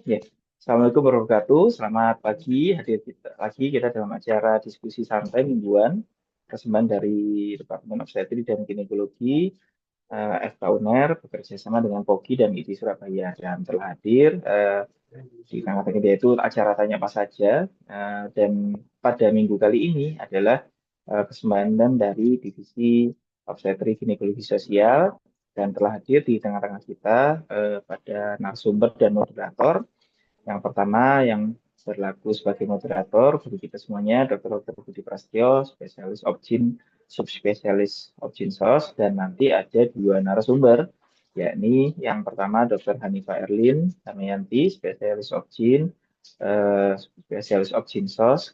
Ya. Assalamualaikum warahmatullahi wabarakatuh. Selamat pagi. Hadir kita lagi kita dalam acara diskusi santai mingguan persembahan dari Departemen Obstetri dan Ginekologi FK UNER bekerja sama dengan POGI dan ITI Surabaya dan telah hadir di tengah-tengah yaitu acara tanya apa saja dan pada minggu kali ini adalah persembahan dari Divisi Obstetri Ginekologi Sosial dan telah hadir di tengah-tengah kita pada narasumber dan moderator. Yang pertama yang berlaku sebagai moderator bagi kita semuanya, Dr. Budi Prasetyo, spesialis Obgyn, subspesialis Obgyn SOS, dan nanti ada dua narasumber, yakni yang pertama Dr. Hanifa Erlin Damayanti, spesialis Obgyn, spesialis Obgyn SOS,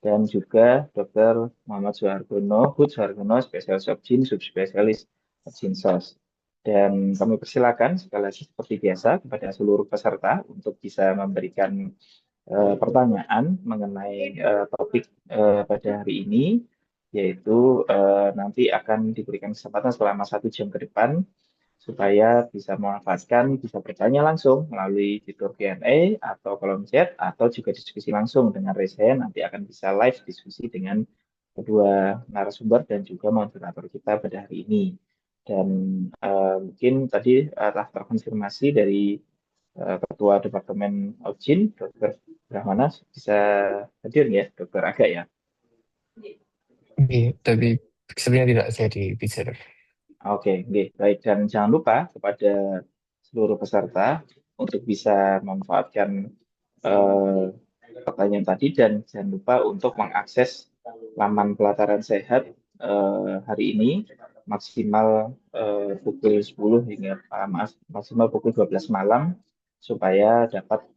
dan juga Dr. Muhammad Suhargono, Hud Suhargono, spesialis Obgyn, subspesialis Obgyn SOS. Dan kami persilakan sekali lagi seperti biasa kepada seluruh peserta untuk bisa memberikan pertanyaan mengenai topik pada hari ini, yaitu nanti akan diberikan kesempatan selama 1 jam ke depan supaya bisa memanfaatkan, bisa bertanya langsung melalui fitur Q&A atau kolom chat, atau juga diskusi langsung dengan raise hand, nanti akan bisa live diskusi dengan kedua narasumber dan juga moderator kita pada hari ini. Dan mungkin tadi telah terkonfirmasi dari Ketua Departemen Obgyn, Dr. Brahmana, bisa hadir ya, Dr. Aga ya? Tapi sebenarnya tidak saya bicara. Oke, baik. Dan jangan lupa kepada seluruh peserta untuk bisa memanfaatkan eh, pertanyaan tadi dan jangan lupa untuk mengakses laman pelataran sehat hari ini maksimal pukul 10 hingga maksimal pukul 12 malam supaya dapat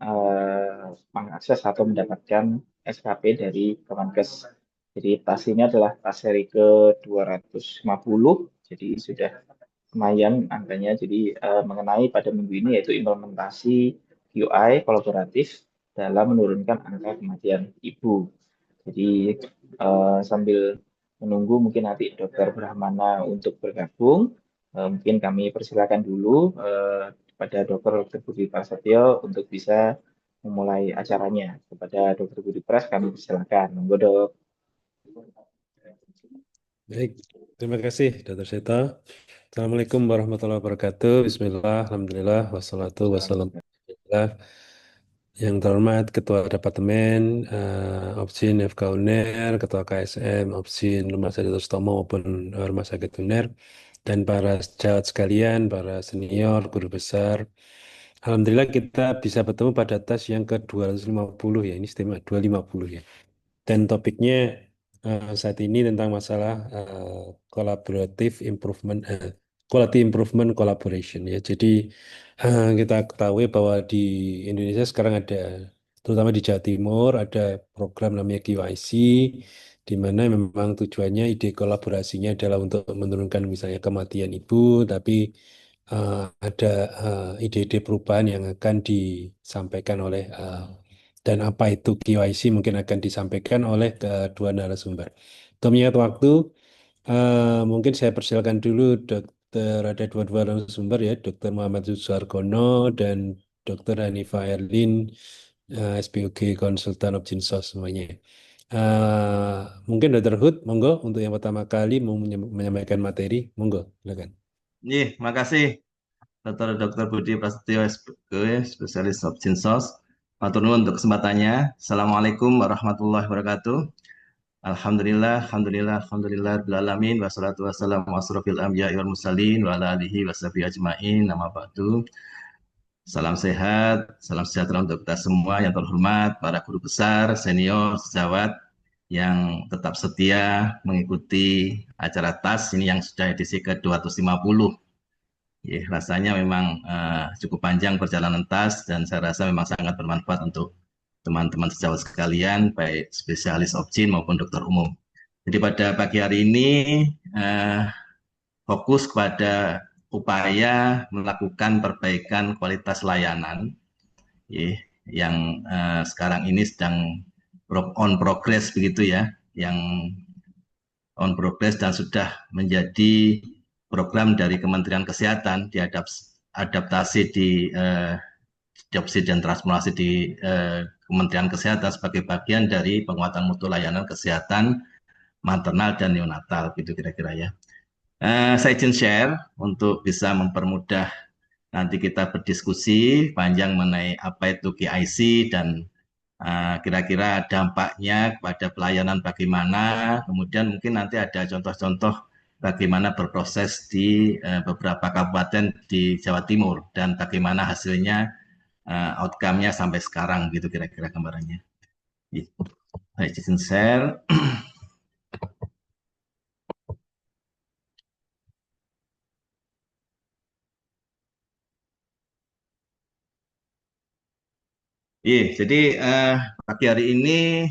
mengakses atau mendapatkan SKP dari Kemenkes. Jadi tas ini adalah tas seri ke-250, jadi sudah lumayan angkanya. Jadi mengenai pada minggu ini yaitu implementasi QI kolaboratif dalam menurunkan angka kematian ibu. Jadi sambil menunggu mungkin nanti Dokter Brahmana untuk bergabung, mungkin kami persilakan dulu kepada Dokter Budi Prasetyo untuk bisa memulai acaranya. Kepada Dokter Budi Pras kami persilakan. Monggo Dok. Baik, terima kasih Dr. Seta. Assalamualaikum warahmatullahi wabarakatuh. Bismillah, alhamdulillah, wassalatu wassalamu ala rasulillah. Yang terhormat Ketua Departemen Obgyn FK UNER, Ketua KSM Obgyn Rumah Sakit Sutomo maupun Rumah Sakit UNER, dan para sejawat sekalian, para senior, guru besar. Alhamdulillah kita bisa bertemu pada tas yang ke-250 ya, ini istimewa 250 ya. Dan topiknya saat ini tentang masalah collaborative improvement, quality improvement collaboration ya. Jadi kita ketahui bahwa di Indonesia sekarang ada, terutama di Jawa Timur, ada program namanya QIC, di mana memang tujuannya ide kolaborasinya adalah untuk menurunkan misalnya kematian ibu, tapi ada ide-ide perubahan yang akan disampaikan oleh dan apa itu QIC mungkin akan disampaikan oleh kedua narasumber. Untuk mengingat waktu, mungkin saya persilakan dulu ada dua narasumber ya, Dr. Muhammad Suhargono dan Dr. Hanifa Erlin, SPOG Konsultan Obgyn SOS semuanya. Mungkin Dr. Hood, monggo untuk yang pertama kali mau menyampaikan materi, monggo, silakan. Makasih Dr. Budi Prasetyo, spesialis Obgyn SOS. Matur nuwun untuk kesempatannya. Assalamualaikum warahmatullahi wabarakatuh. Alhamdulillah, bil alamin, wassalatu wassalamu asrofil anbiya'i wal mursalin wa ala alihi washabihi ajmain. Nama ba'du. Salam sehat, salam sejahtera untuk kita semua yang terhormat, para guru besar, senior, sejawat yang tetap setia mengikuti acara TAS ini yang sudah edisi ke-250. Ya, rasanya memang cukup panjang perjalanan TAS dan saya rasa memang sangat bermanfaat untuk teman-teman sejawat sekalian, baik spesialis Obgyn maupun dokter umum. Jadi pada pagi hari ini fokus kepada upaya melakukan perbaikan kualitas layanan ya, yang sekarang ini sedang on progress begitu ya, yang on progress dan sudah menjadi program dari Kementerian Kesehatan diadaptasi di adopsi dan transformasi di Kementerian Kesehatan sebagai bagian dari penguatan mutu layanan kesehatan maternal dan neonatal gitu kira-kira ya. Saya izin share untuk bisa mempermudah nanti kita berdiskusi panjang mengenai apa itu KIC dan kira-kira dampaknya kepada pelayanan bagaimana, kemudian mungkin nanti ada contoh-contoh bagaimana berproses di beberapa kabupaten di Jawa Timur dan bagaimana hasilnya, outcome-nya sampai sekarang gitu kira-kira gambarannya. Saya izin share. Iya, jadi pagi hari ini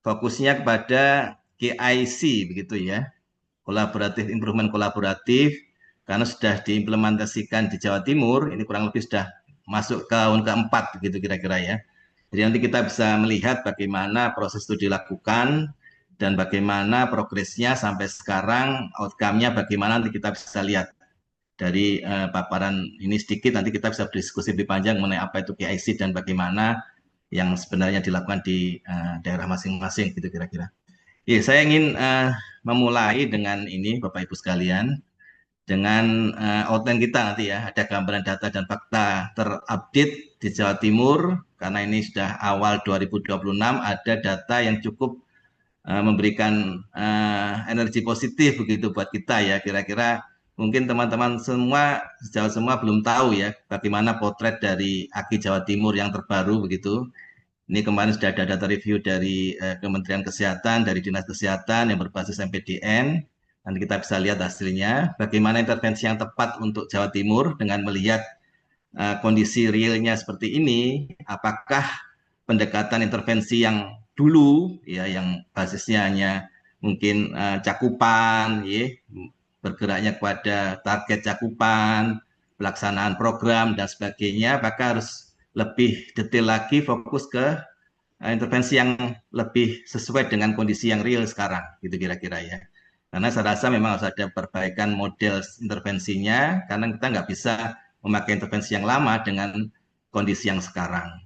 fokusnya kepada KIC begitu ya, kolaboratif improvement kolaboratif, karena sudah diimplementasikan di Jawa Timur, ini kurang lebih sudah masuk ke tahun keempat begitu kira-kira ya. Jadi nanti kita bisa melihat bagaimana proses itu dilakukan dan bagaimana progresnya sampai sekarang, outcome-nya bagaimana nanti kita bisa lihat dari paparan ini sedikit, nanti kita bisa berdiskusi lebih panjang mengenai apa itu KIC dan bagaimana yang sebenarnya dilakukan di daerah masing-masing gitu kira-kira. Ya, saya ingin memulai dengan ini Bapak Ibu sekalian, dengan outline kita nanti ya, ada gambaran data dan fakta terupdate di Jawa Timur, karena ini sudah awal 2026, ada data yang cukup memberikan energi positif begitu buat kita ya, kira-kira mungkin teman-teman semua, sejauh semua belum tahu ya, bagaimana potret dari AKI Jawa Timur yang terbaru begitu. Ini kemarin sudah ada data review dari Kementerian Kesehatan, dari Dinas Kesehatan yang berbasis MPDN. Nanti kita bisa lihat hasilnya, bagaimana intervensi yang tepat untuk Jawa Timur dengan melihat kondisi realnya seperti ini, apakah pendekatan intervensi yang dulu, ya, yang basisnya hanya mungkin cakupan, ya, bergeraknya kepada target cakupan, pelaksanaan program, dan sebagainya, apakah harus lebih detail lagi fokus ke intervensi yang lebih sesuai dengan kondisi yang real sekarang, gitu kira-kira ya. Karena saya rasa memang harus ada perbaikan model intervensinya, karena kita nggak bisa memakai intervensi yang lama dengan kondisi yang sekarang.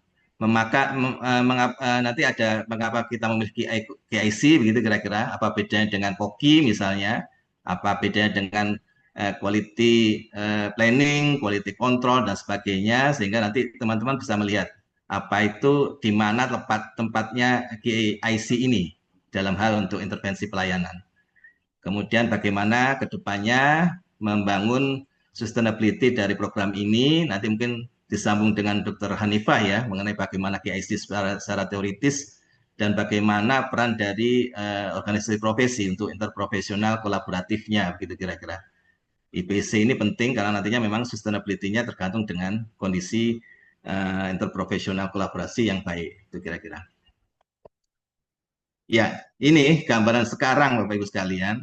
Nanti ada mengapa kita memiliki KIC, begitu kira-kira, apa bedanya dengan POKI misalnya, apa bedanya dengan quality planning, quality control, dan sebagainya, sehingga nanti teman-teman bisa melihat apa itu di mana tempatnya KIC ini dalam hal untuk intervensi pelayanan. Kemudian bagaimana ke depannya membangun sustainability dari program ini, nanti mungkin disambung dengan Dr. Hanifah ya, mengenai bagaimana KIC secara teoritis dan bagaimana peran dari organisasi profesi untuk interprofesional kolaboratifnya, begitu kira-kira. IPC ini penting karena nantinya memang sustainability-nya tergantung dengan kondisi interprofesional kolaborasi yang baik, itu kira-kira. Ya, ini gambaran sekarang Bapak Ibu sekalian.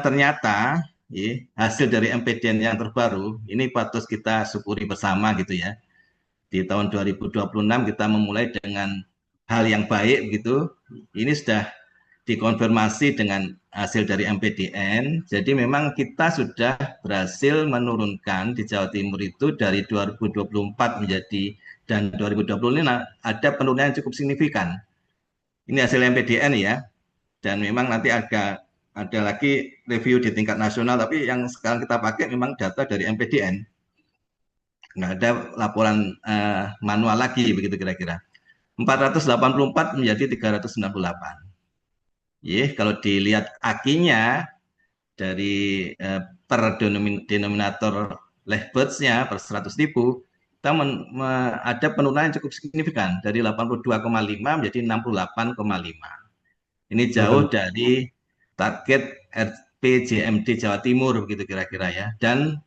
Ternyata ya, hasil dari MPDN yang terbaru ini patut kita syukuri bersama gitu ya. Di tahun 2026 kita memulai dengan hal yang baik begitu. Ini sudah dikonfirmasi dengan hasil dari MPDN. Jadi memang kita sudah berhasil menurunkan di Jawa Timur itu dari 2024 menjadi dan 2025 ada penurunan yang cukup signifikan. Ini hasil MPDN ya. Dan memang nanti ada lagi review di tingkat nasional, tapi yang sekarang kita pakai memang data dari MPDN. Nggak ada laporan manual lagi begitu kira-kira. 484 menjadi 398. Kalau dilihat akinya dari per denominator Lehberts-nya per 100.000, kita ada penurunan yang cukup signifikan dari 82,5 menjadi 68,5. Ini jauh dari target RPJMD Jawa Timur begitu kira-kira ya, dan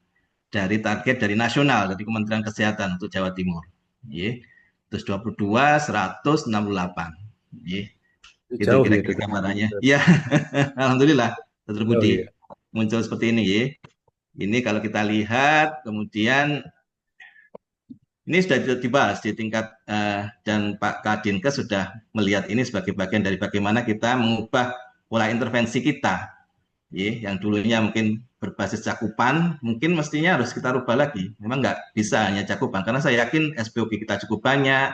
dari target dari nasional dari Kementerian Kesehatan untuk Jawa Timur. Terus 22, 168. Gitu kira-kira gambarannya. Ya, alhamdulillah, Dr. Budi muncul seperti ini ya. Ini kalau kita lihat, kemudian ini sudah dibahas di tingkat dan Pak Kadinkes sudah melihat ini sebagai bagian dari bagaimana kita mengubah pola intervensi kita, yang dulunya mungkin berbasis cakupan, mungkin mestinya harus kita rubah lagi. Memang nggak bisa hanya cakupan, karena saya yakin SPOG kita cukup banyak,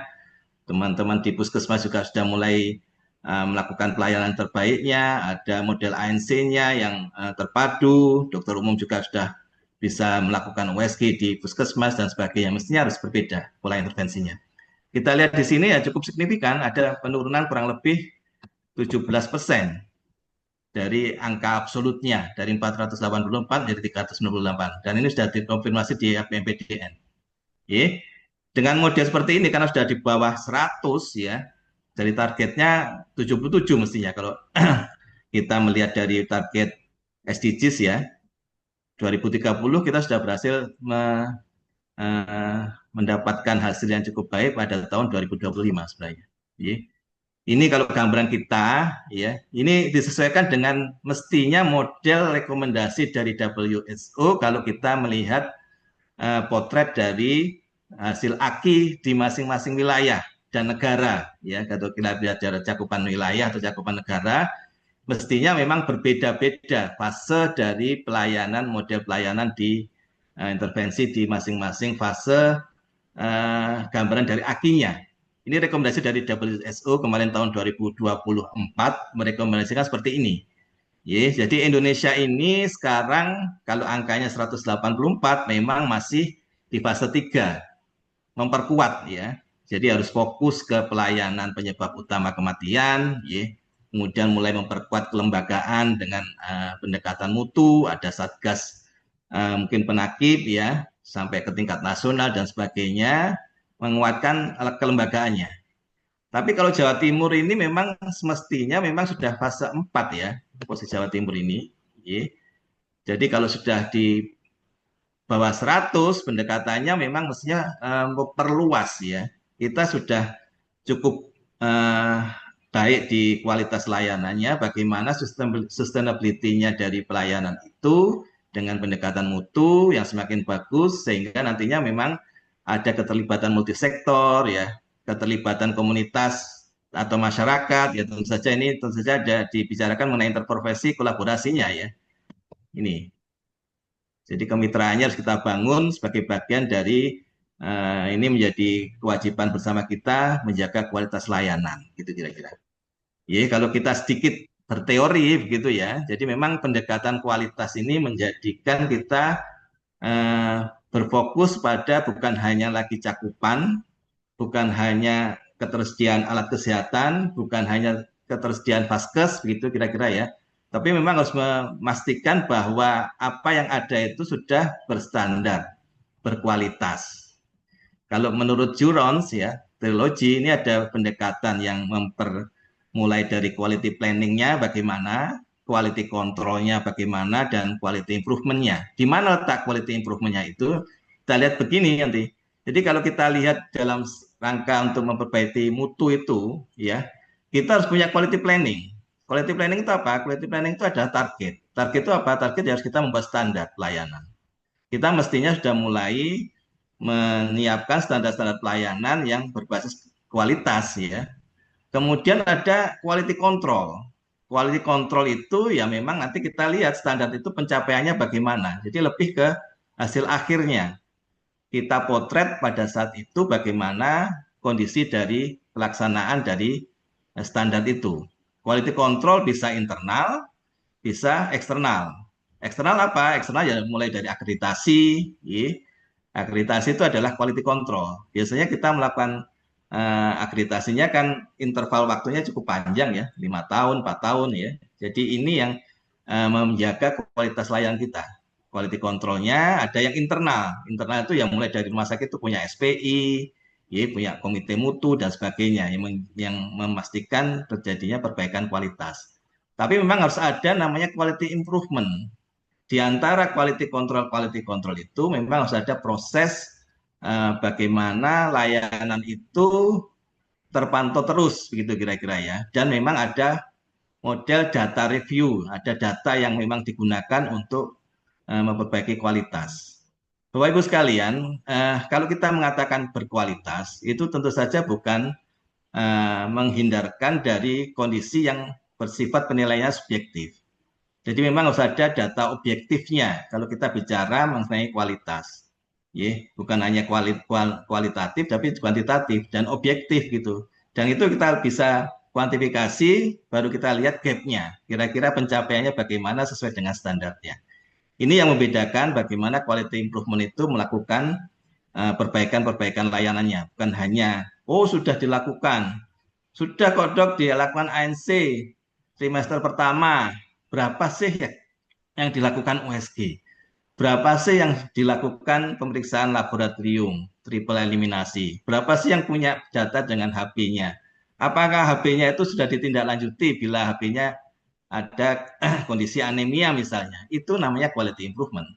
teman-teman di Puskesmas juga sudah mulai melakukan pelayanan terbaiknya, ada model ANC-nya yang terpadu, dokter umum juga sudah bisa melakukan USG di Puskesmas dan sebagainya. Mestinya harus berbeda pola intervensinya. Kita lihat di sini ya cukup signifikan, ada penurunan kurang lebih 17% dari angka absolutnya, dari 484 menjadi 398. Dan ini sudah dikonfirmasi di APBDN. Dengan model seperti ini, karena sudah di bawah 100 ya, dari targetnya 77 mestinya. Kalau kita melihat dari target SDGs ya, 2030 kita sudah berhasil mendapatkan hasil yang cukup baik pada tahun 2025 sebenarnya. Ini kalau gambaran kita, ya, ini disesuaikan dengan mestinya model rekomendasi dari WHO kalau kita melihat potret dari hasil AKI di masing-masing wilayah dan negara, ya, kalau kita lihat dari cakupan wilayah atau cakupan negara, mestinya memang berbeda-beda fase dari pelayanan, model pelayanan di intervensi di masing-masing fase gambaran dari AKI-nya. Ini rekomendasi dari WHO kemarin tahun 2024 merekomendasikan seperti ini. Jadi Indonesia ini sekarang kalau angkanya 184 memang masih di fase 3, memperkuat ya. Jadi harus fokus ke pelayanan penyebab utama kematian, ya. Kemudian mulai memperkuat kelembagaan dengan pendekatan mutu, ada satgas mungkin penakib ya, sampai ke tingkat nasional dan sebagainya, menguatkan kelembagaannya. Tapi kalau Jawa Timur ini memang semestinya memang sudah fase 4 ya, posisi Jawa Timur ini. Ya. Jadi kalau sudah di bawah 100, pendekatannya memang mestinya memperluas ya. Kita sudah cukup baik di kualitas layanannya, bagaimana sustainability-nya dari pelayanan itu dengan pendekatan mutu yang semakin bagus, sehingga nantinya memang ada keterlibatan multisektor ya, keterlibatan komunitas atau masyarakat ya, tentu saja ada dibicarakan mengenai interprofesi kolaborasinya ya. Ini. Jadi kemitraannya harus kita bangun sebagai bagian dari ini menjadi kewajiban bersama kita menjaga kualitas layanan gitu kira-kira. Ya, kalau kita sedikit berteori begitu ya. Jadi memang pendekatan kualitas ini menjadikan kita berfokus pada bukan hanya lagi cakupan, bukan hanya ketersediaan alat kesehatan, bukan hanya ketersediaan vaskes, begitu kira-kira ya. Tapi memang harus memastikan bahwa apa yang ada itu sudah berstandar, berkualitas. Kalau menurut Jurons ya, trilogi ini ada pendekatan yang mulai dari quality planning-nya bagaimana, quality control-nya bagaimana, dan quality improvement-nya. Di mana letak quality improvement-nya itu? Kita lihat begini nanti. Jadi kalau kita lihat dalam rangka untuk memperbaiki mutu itu, ya, kita harus punya quality planning. Quality planning itu apa? Quality planning itu adalah target. Target itu apa? Target harus kita membuat standar pelayanan. Kita mestinya sudah mulai menyiapkan standar-standar pelayanan yang berbasis kualitas, ya. Kemudian ada quality control. Quality control itu ya memang nanti kita lihat standar itu pencapaiannya bagaimana. Jadi lebih ke hasil akhirnya. Kita potret pada saat itu bagaimana kondisi dari pelaksanaan dari standar itu. Quality control bisa internal, bisa eksternal. Eksternal apa? Eksternal ya mulai dari akreditasi. Ya. Akreditasi itu adalah quality control. Biasanya kita melakukan akreditasinya kan interval waktunya cukup panjang ya, 5 tahun, 4 tahun ya. Jadi ini yang menjaga kualitas layanan kita. Quality controlnya ada yang internal. Internal itu yang mulai dari rumah sakit itu punya SPI, ya, punya komite mutu dan sebagainya yang memastikan terjadinya perbaikan kualitas. Tapi memang harus ada namanya quality improvement. Di antara quality control itu memang harus ada proses bagaimana layanan itu terpantau terus begitu kira-kira ya, dan memang ada model data review, ada data yang memang digunakan untuk memperbaiki kualitas. Bapak Ibu sekalian, kalau kita mengatakan berkualitas itu tentu saja bukan menghindarkan dari kondisi yang bersifat penilaiannya subjektif. Jadi memang harus ada data objektifnya kalau kita bicara mengenai kualitas. Bukan hanya kualitatif tapi kuantitatif dan objektif gitu. Dan itu kita bisa kuantifikasi, baru kita lihat gap-nya. Kira-kira pencapaiannya bagaimana sesuai dengan standarnya. Ini yang membedakan bagaimana quality improvement itu melakukan perbaikan-perbaikan layanannya. Bukan hanya, oh sudah dilakukan. Sudah kok dok dilakukan ANC trimester pertama. Berapa sih yang dilakukan USG? Berapa sih yang dilakukan pemeriksaan laboratorium, triple eliminasi? Berapa sih yang punya data dengan HP-nya? Apakah HP-nya itu sudah ditindaklanjuti bila HP-nya ada kondisi anemia misalnya? Itu namanya quality improvement.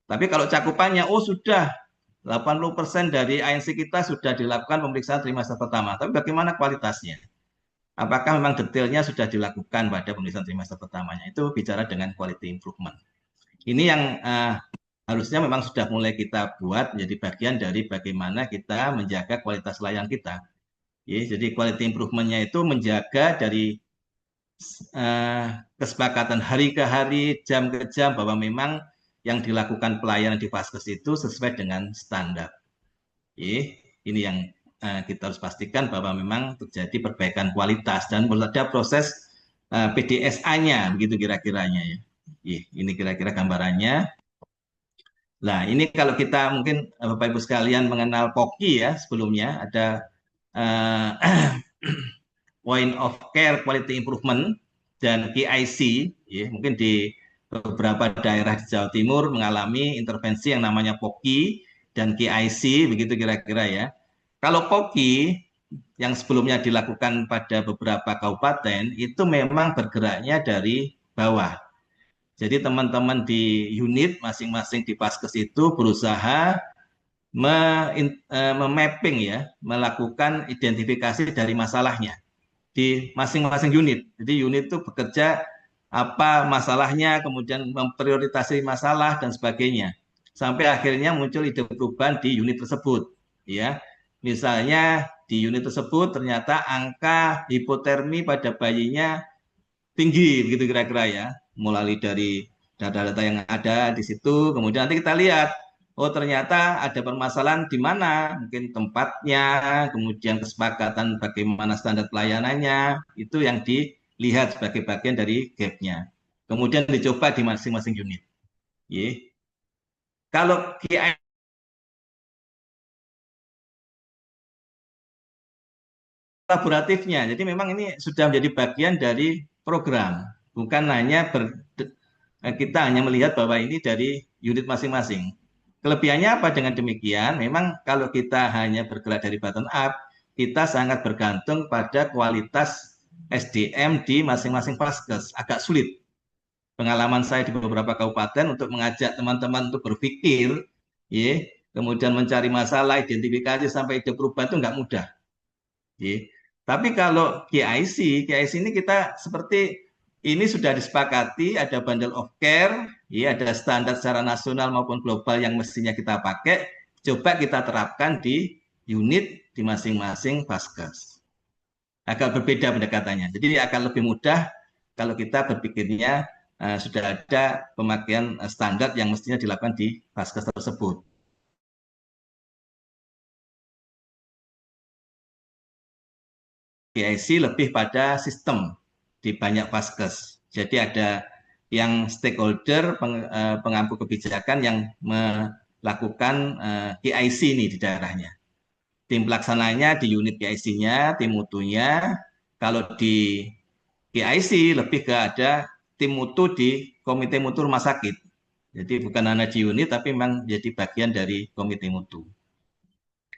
Tapi kalau cakupannya, oh sudah 80% dari ANC kita sudah dilakukan pemeriksaan trimester pertama. Tapi bagaimana kualitasnya? Apakah memang detailnya sudah dilakukan pada pemeriksaan trimester pertamanya? Itu bicara dengan quality improvement. Ini yang harusnya memang sudah mulai kita buat menjadi bagian dari bagaimana kita menjaga kualitas layanan kita. Jadi quality improvement-nya itu menjaga dari kesepakatan hari ke hari, jam ke jam, bahwa memang yang dilakukan pelayanan di Vaskes itu sesuai dengan standar. Ini yang kita harus pastikan bahwa memang terjadi perbaikan kualitas dan ada proses PDSA-nya, begitu kira-kiranya ya. Ini kira-kira gambarannya. Nah, ini kalau kita mungkin Bapak Ibu sekalian mengenal POCI ya, sebelumnya ada Point of Care Quality Improvement dan KIC, ya, mungkin di beberapa daerah di Jawa Timur mengalami intervensi yang namanya POCI dan KIC, begitu kira-kira ya. Kalau POCI yang sebelumnya dilakukan pada beberapa kabupaten itu memang bergeraknya dari bawah. Jadi teman-teman di unit masing-masing di Vaskes itu berusaha memapping ya, melakukan identifikasi dari masalahnya di masing-masing unit. Jadi unit itu bekerja apa masalahnya, kemudian memprioritasi masalah dan sebagainya. Sampai akhirnya muncul ide perubahan di unit tersebut, ya. Misalnya di unit tersebut ternyata angka hipotermi pada bayinya tinggi, begitu kira-kira ya. Mulai dari data-data yang ada di situ, kemudian nanti kita lihat, oh ternyata ada permasalahan di mana, mungkin tempatnya, kemudian kesepakatan bagaimana standar pelayanannya, itu yang dilihat sebagai bagian dari gap-nya. Kemudian dicoba di masing-masing unit. Kalau KI kolaboratifnya, jadi memang ini sudah menjadi bagian dari program, bukan hanya kita hanya melihat bahwa ini dari unit masing-masing. Kelebihannya apa dengan demikian? Memang kalau kita hanya bergerak dari bottom up, kita sangat bergantung pada kualitas SDM di masing-masing Vaskes. Agak sulit. Pengalaman saya di beberapa kabupaten untuk mengajak teman-teman untuk berpikir, kemudian mencari masalah, identifikasi sampai ide perubahan itu nggak mudah. Tapi kalau KIC ini kita seperti ini sudah disepakati, ada bundle of care, ya, ada standar secara nasional maupun global yang mestinya kita pakai, coba kita terapkan di unit di masing-masing Vaskes. Agak berbeda pendekatannya, jadi akan lebih mudah kalau kita berpikirnya sudah ada pemakaian standar yang mestinya dilakukan di Vaskes tersebut. KIC lebih pada sistem di banyak Vaskes. Jadi ada yang stakeholder pengampu kebijakan yang melakukan KIC ini di daerahnya. Tim pelaksananya di unit KIC-nya, tim mutunya. Kalau di KIC lebih ke ada tim mutu di komite mutu rumah sakit. Jadi bukan hanya di unit tapi memang jadi bagian dari komite mutu.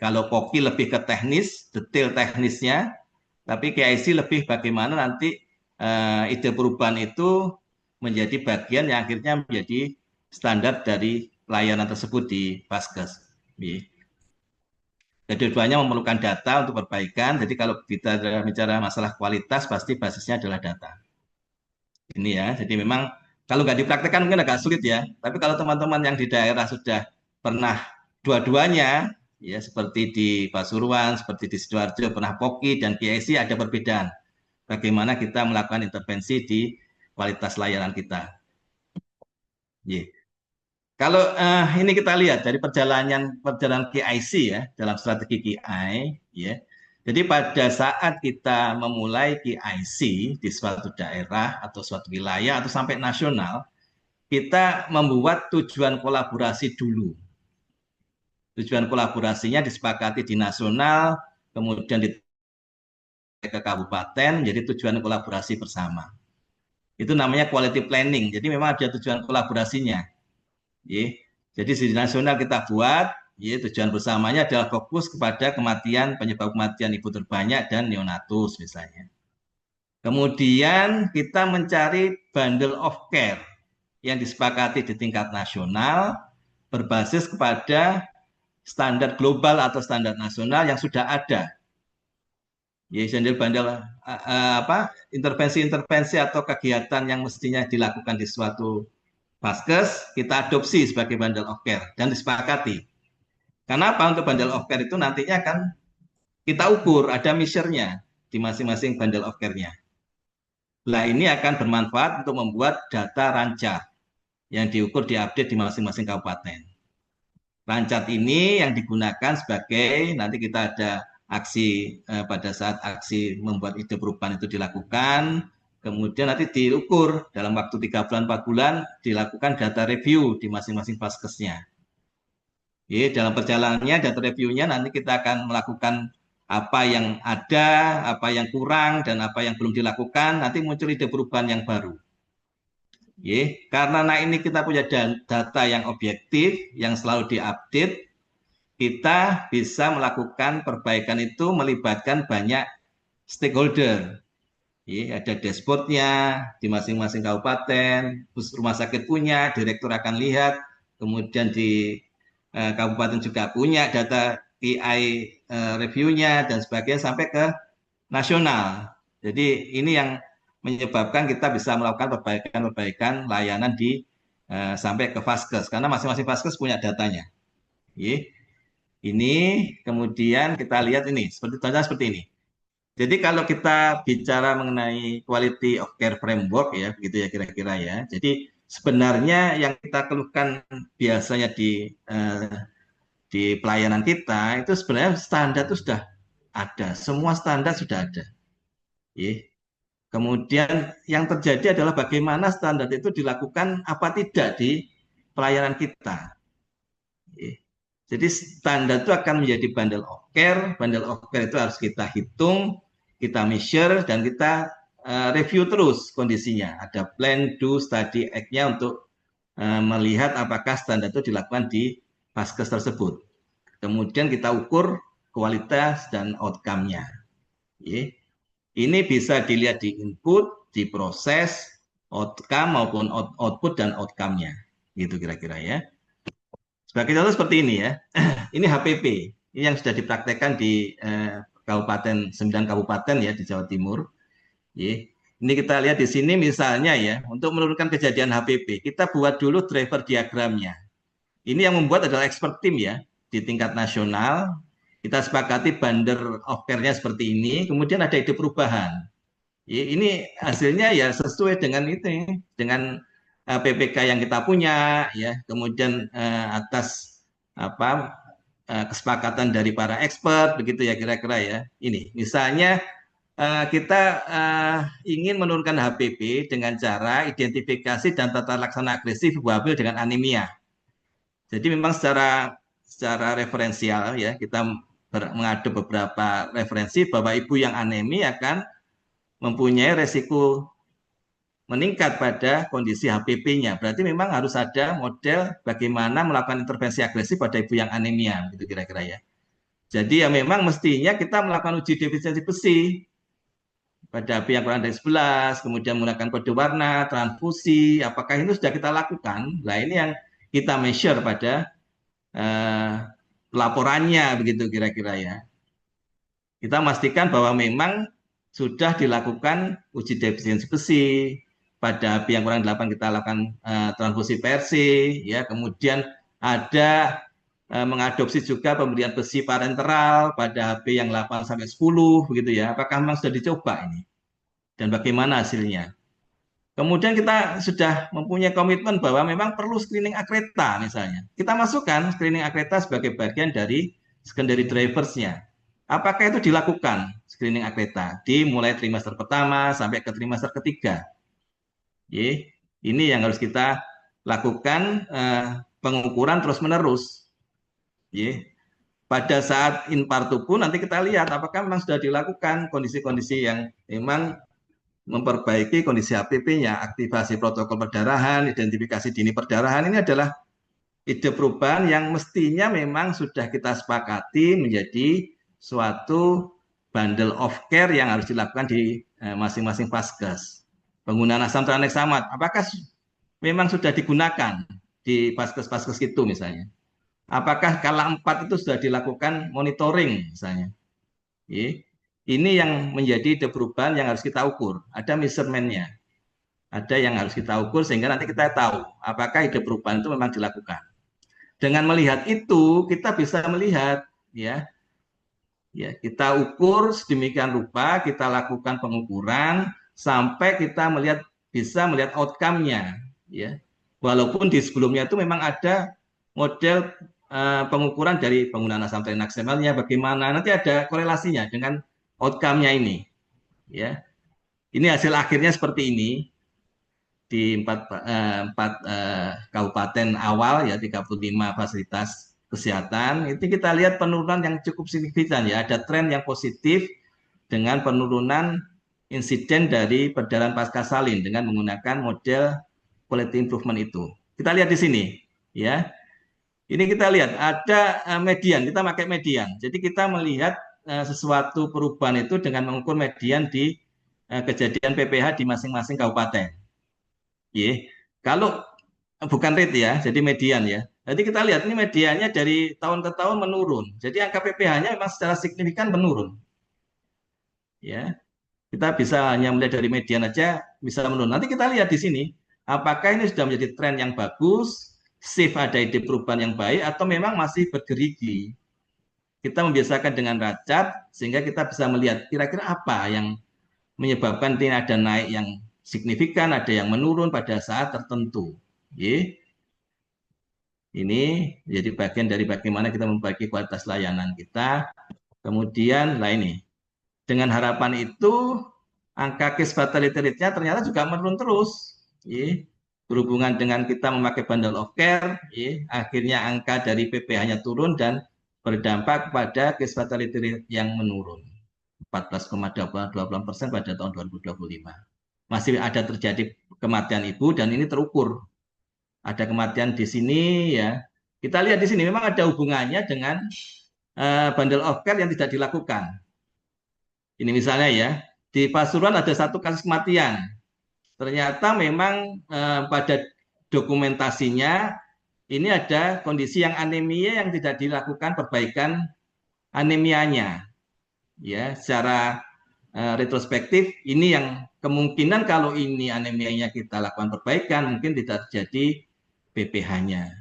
Kalau POCI lebih ke teknis, detail teknisnya, tapi KIC lebih bagaimana nanti ide perubahan itu menjadi bagian yang akhirnya menjadi standar dari pelayanan tersebut di Vaskes. Kedua-duanya memerlukan data untuk perbaikan. Jadi kalau kita bicara masalah kualitas, pasti basisnya adalah data. Ini ya. Jadi memang kalau nggak dipraktekkan mungkin agak sulit ya. Tapi kalau teman-teman yang di daerah sudah pernah dua-duanya, ya seperti di Pasuruan, seperti di Sidoarjo, pernah POCI dan KIC, ada perbedaan. Bagaimana kita melakukan intervensi di kualitas layanan kita. Yeah. Kalau ini kita lihat dari perjalanan KIC ya dalam strategi KI ya. Jadi pada saat kita memulai KIC di suatu daerah atau suatu wilayah atau sampai nasional, kita membuat tujuan kolaborasi dulu. Tujuan kolaborasinya disepakati di nasional, kemudian di ke kabupaten, jadi tujuan kolaborasi bersama. Itu namanya quality planning. Jadi memang ada tujuan kolaborasinya. Jadi di nasional kita buat, tujuan bersamanya adalah fokus kepada penyebab kematian ibu terbanyak dan neonatus misalnya. Kemudian kita mencari bundle of care yang disepakati di tingkat nasional berbasis kepada standar global atau standar nasional yang sudah ada. Bandel intervensi-intervensi atau kegiatan yang mestinya dilakukan di suatu Vaskes, kita adopsi sebagai bundle of care dan disepakati. Kenapa untuk bundle of care itu nantinya akan kita ukur, ada measure-nya di masing-masing bundle of care-nya. Nah, ini akan bermanfaat untuk membuat data rancat yang diukur, diupdate di masing-masing kabupaten. Rancat ini yang digunakan sebagai, nanti kita ada aksi pada saat aksi membuat ide perubahan itu dilakukan, kemudian nanti diukur dalam waktu 3 bulan, 4 bulan, dilakukan data review di masing-masing Vaskesnya. Dalam perjalanannya, data review-nya nanti kita akan melakukan apa yang ada, apa yang kurang, dan apa yang belum dilakukan, nanti muncul ide perubahan yang baru. Karena ini kita punya data yang objektif, yang selalu diupdate, kita bisa melakukan perbaikan itu melibatkan banyak stakeholder. Ada dashboard-nya di masing-masing kabupaten, rumah sakit punya, direktur akan lihat, kemudian di kabupaten juga punya data KI review-nya dan sebagainya sampai ke nasional. Jadi ini yang menyebabkan kita bisa melakukan perbaikan layanan di sampai ke Vaskes, karena masing-masing Vaskes punya datanya. Ini kemudian kita lihat ini seperti ini. Jadi kalau kita bicara mengenai quality of care framework ya, begitu ya kira-kira ya. Jadi sebenarnya yang kita keluhkan biasanya di pelayanan kita itu sebenarnya standar itu sudah ada, semua standar sudah ada. Kemudian yang terjadi adalah bagaimana standar itu dilakukan apa tidak di pelayanan kita. Jadi standar itu akan menjadi bundle of care. Bundle of care itu harus kita hitung, kita measure, dan kita review terus kondisinya. Ada plan, do, study, act-nya untuk melihat apakah standar itu dilakukan di Vaskes tersebut. Kemudian kita ukur kualitas dan outcome-nya. Ini bisa dilihat di input, di proses, outcome maupun output dan outcome-nya. Gitu kira-kira ya. Sebagai contoh seperti ini ya. Ini HPP. Ini yang sudah dipraktekkan di kabupaten 9 kabupaten ya di Jawa Timur. Ini kita lihat di sini misalnya ya, untuk menurunkan kejadian HPP, kita buat dulu driver diagramnya. Ini yang membuat adalah expert team ya di tingkat nasional. Kita sepakati bundle of care-nya seperti ini, kemudian ada ide perubahan. Ini hasilnya ya sesuai dengan itu, dengan PPK yang kita punya, ya. Kemudian atas kesepakatan dari para expert, begitu ya kira-kira ya. Ini, misalnya kita ingin menurunkan HPP dengan cara identifikasi dan tata laksana agresif ibu hamil dengan anemia. Jadi memang secara referensial ya kita mengadu beberapa referensi bahwa ibu yang anemi akan mempunyai resiko meningkat pada kondisi HPP-nya. Berarti memang harus ada model bagaimana melakukan intervensi agresif pada ibu yang anemia, gitu kira-kira ya. Jadi ya memang mestinya kita melakukan uji defisiensi besi pada HB yang kurang dari 11, kemudian menggunakan kode warna, transfusi, apakah itu sudah kita lakukan? Nah ini yang kita measure pada laporannya, begitu kira-kira ya. Kita memastikan bahwa memang sudah dilakukan uji defisiensi besi, pada HB yang kurang 8 kita lakukan transfusi persi, ya, kemudian ada mengadopsi juga pemberian besi parenteral pada HB yang 8 sampai 10 begitu ya. Apakah memang sudah dicoba ini? Dan bagaimana hasilnya? Kemudian kita sudah mempunyai komitmen bahwa memang perlu screening akreta misalnya. Kita masukkan screening akreta sebagai bagian dari secondary drivers-nya. Apakah itu dilakukan screening akreta di mulai trimester pertama sampai ke trimester ketiga? Ini yang harus kita lakukan pengukuran terus-menerus. Pada saat in partu pun nanti kita lihat apakah memang sudah dilakukan kondisi-kondisi yang memang memperbaiki kondisi HPP-nya, aktivasi protokol perdarahan, identifikasi dini perdarahan. Ini adalah ide perubahan yang mestinya memang sudah kita sepakati menjadi suatu bundle of care yang harus dilakukan di masing-masing Vaskes. Penggunaan asam tranexamat, apakah memang sudah digunakan di Vaskes-Vaskes itu misalnya? Apakah kala 4 itu sudah dilakukan monitoring misalnya? Ini yang menjadi ide perubahan yang harus kita ukur. Ada measurement-nya. Ada yang harus kita ukur sehingga nanti kita tahu apakah ide perubahan itu memang dilakukan. Dengan melihat itu, kita bisa melihat ya kita ukur sedemikian rupa, kita lakukan pengukuran sampai kita bisa melihat outcome-nya ya. Walaupun di sebelumnya itu memang ada model pengukuran dari penggunaan asam tranexamalnya bagaimana, nanti ada korelasinya dengan outcome-nya ini. Ya. Ini hasil akhirnya seperti ini di empat kabupaten awal ya 35 fasilitas kesehatan. Itu kita lihat penurunan yang cukup signifikan ya, ada tren yang positif dengan penurunan insiden dari perdarahan pasca salin dengan menggunakan model quality improvement itu. Kita lihat di sini ya. Ini kita lihat ada median, kita pakai median. Jadi kita melihat sesuatu perubahan itu dengan mengukur median di kejadian PPH di masing-masing kabupaten. Kalau bukan rate ya, jadi median ya. Jadi kita lihat ini mediannya dari tahun ke tahun menurun. Jadi angka PPH-nya memang secara signifikan menurun. Ya, kita bisa hanya melihat dari median aja bisa menurun. Nanti kita lihat di sini, apakah ini sudah menjadi tren yang bagus, shift ada ide perubahan yang baik, atau memang masih bergerigi. Kita membiasakan dengan racat sehingga kita bisa melihat kira-kira apa yang menyebabkan ini ada naik yang signifikan, ada yang menurun pada saat tertentu. Ini jadi bagian dari bagaimana kita memperbaiki kualitas layanan kita. Kemudian, ini dengan harapan itu angka case fatality rate-nya ternyata juga menurun terus. Berhubungan dengan kita memakai bundle of care, akhirnya angka dari PPH-nya turun dan berdampak pada case fatality rate yang menurun. 14,28% pada tahun 2025. Masih ada terjadi kematian ibu dan ini terukur. Ada kematian di sini ya. Kita lihat di sini memang ada hubungannya dengan bundle of care yang tidak dilakukan. Ini misalnya ya, di Pasuruan ada satu kasus kematian. Ternyata memang pada dokumentasinya ini ada kondisi yang anemia yang tidak dilakukan perbaikan anemianya. Ya, secara retrospektif ini yang kemungkinan kalau ini anemianya kita lakukan perbaikan mungkin tidak terjadi PPH-nya.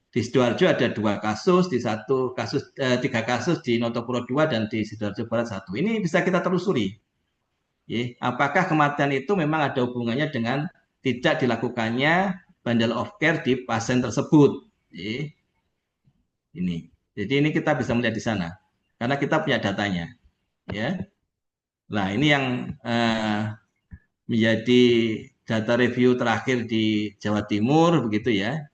Di Sidoarjo ada 2 kasus, di 3 kasus di Notopuro 2 dan di Sidoarjo Barat 1. Ini bisa kita telusuri. Apakah kematian itu memang ada hubungannya dengan tidak dilakukannya bundle of care di pasien tersebut. Ini. Jadi ini kita bisa melihat di sana karena kita punya datanya. Ya. Nah, ini yang menjadi data review terakhir di Jawa Timur begitu ya.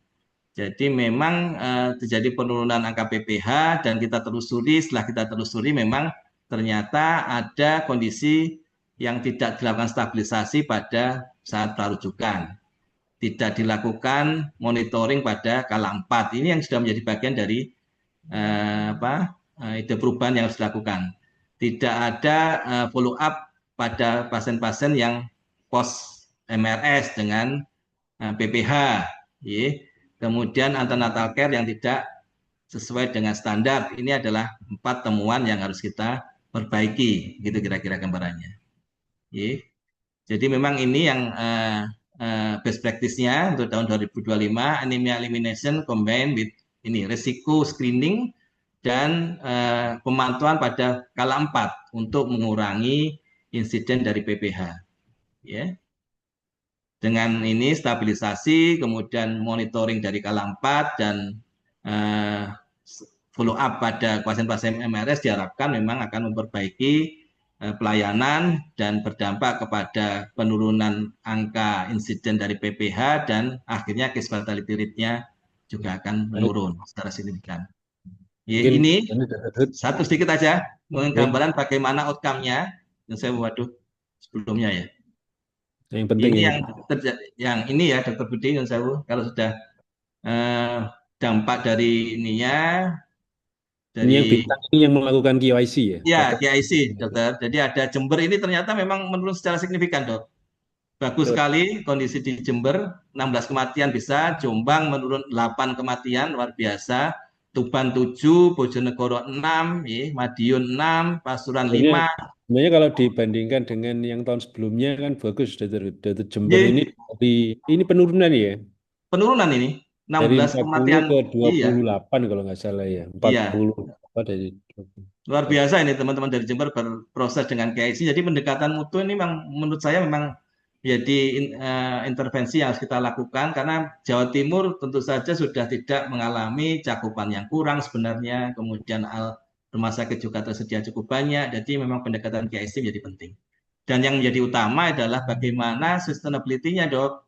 Jadi memang terjadi penurunan angka PPH dan kita telusuri, setelah kita telusuri memang ternyata ada kondisi yang tidak dilakukan stabilisasi pada saat prarujukan. Tidak dilakukan monitoring pada kala 4. Ini yang sudah menjadi bagian dari ide perubahan yang harus dilakukan. Tidak ada follow up pada pasien-pasien yang post MRS dengan PPH. Kemudian antenatal care yang tidak sesuai dengan standar. Ini adalah 4 temuan yang harus kita perbaiki. Gitu kira-kira gambarannya. Jadi memang ini yang best practice-nya untuk tahun 2025, anemia elimination combined with ini risiko screening dan pemantauan pada kala 4 untuk mengurangi insiden dari PPH. dengan ini stabilisasi, kemudian monitoring dari kala 4 dan eh, follow up pada pasien-pasien MRS diharapkan memang akan memperbaiki pelayanan dan berdampak kepada penurunan angka insiden dari PPH dan akhirnya case fatality rate-nya juga akan Baik, menurun secara signifikan. mungkin Ini ini Dr. Hud. satu sedikit aja Baik, gambaran bagaimana outcome-nya. Yang saya waduh sebelumnya ya. yang penting Ini ini. yang terjadi, yang ini ya Dokter Budi yang saya kalau sudah dampak dari ininya Ini yang dari bintang ini yang melakukan KYC ya, ya data. KIC Dokter. Jadi ada Jember ini ternyata memang menurun secara signifikan Dok. Bagus Betul. sekali kondisi di Jember, 16 kematian bisa, Jombang menurun 8 kematian, luar biasa. Tuban 7, Bojonegoro 6, Madiun 6, Pasuruan Sebenarnya, 5. sebenarnya kalau dibandingkan dengan yang tahun sebelumnya kan bagus, Dr. Jember Ye, ini ini penurunan ya, penurunan ini, dari 16 40 kematian. ke Iya, 28 kalau nggak salah ya, iya. 40 apa dari Luar biasa ini teman-teman dari Jember berproses dengan KIC. Jadi pendekatan mutu ini memang menurut saya memang jadi intervensi yang harus kita lakukan karena Jawa Timur tentu saja sudah tidak mengalami cakupan yang kurang sebenarnya. Kemudian rumah sakit juga tersedia cukup banyak. Jadi memang pendekatan KIC menjadi penting. Dan yang menjadi utama adalah bagaimana sustainability-nya, Dok.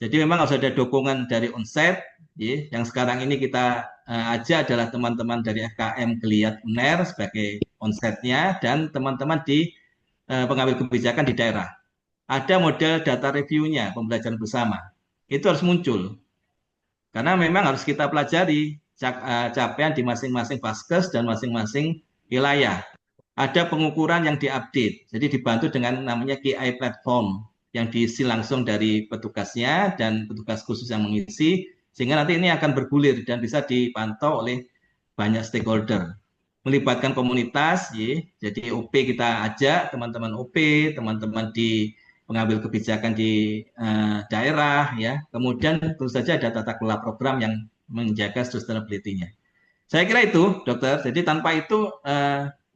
Jadi memang harus ada dukungan dari onset, ya. Yang sekarang ini kita ajak adalah teman-teman dari FKM Geliat UNER sebagai onsetnya dan teman-teman di pengambil kebijakan di daerah. Ada model data review-nya, pembelajaran bersama. Itu harus muncul. Karena memang harus kita pelajari capaian di masing-masing vaskes dan masing-masing wilayah. Ada pengukuran yang diupdate, jadi dibantu dengan namanya KI platform yang diisi langsung dari petugasnya dan petugas khusus yang mengisi, sehingga nanti ini akan bergulir dan bisa dipantau oleh banyak stakeholder. Melibatkan komunitas, ya. Jadi OP kita ajak, teman-teman OP, teman-teman di pengambil kebijakan di daerah, ya. Kemudian tentu saja ada tata kelola program yang menjaga sustainability-nya. Saya kira itu, dokter. Jadi tanpa itu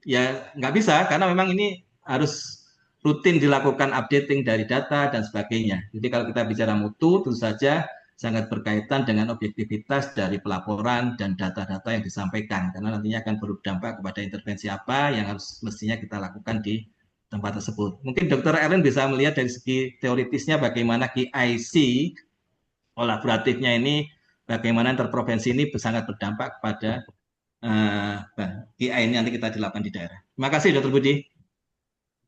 ya nggak bisa karena memang ini harus rutin dilakukan updating dari data dan sebagainya. Jadi kalau kita bicara mutu, tentu saja sangat berkaitan dengan objektivitas dari pelaporan dan data-data yang disampaikan karena nantinya akan berdampak kepada intervensi apa yang harus mestinya kita lakukan di tempat tersebut. Mungkin Dokter Erwin bisa melihat dari segi teoritisnya bagaimana KIC kolaboratifnya ini, bagaimana interprovinsi ini sangat berdampak kepada KI ini nanti kita dilakukan di daerah. Terima kasih Dokter Budi.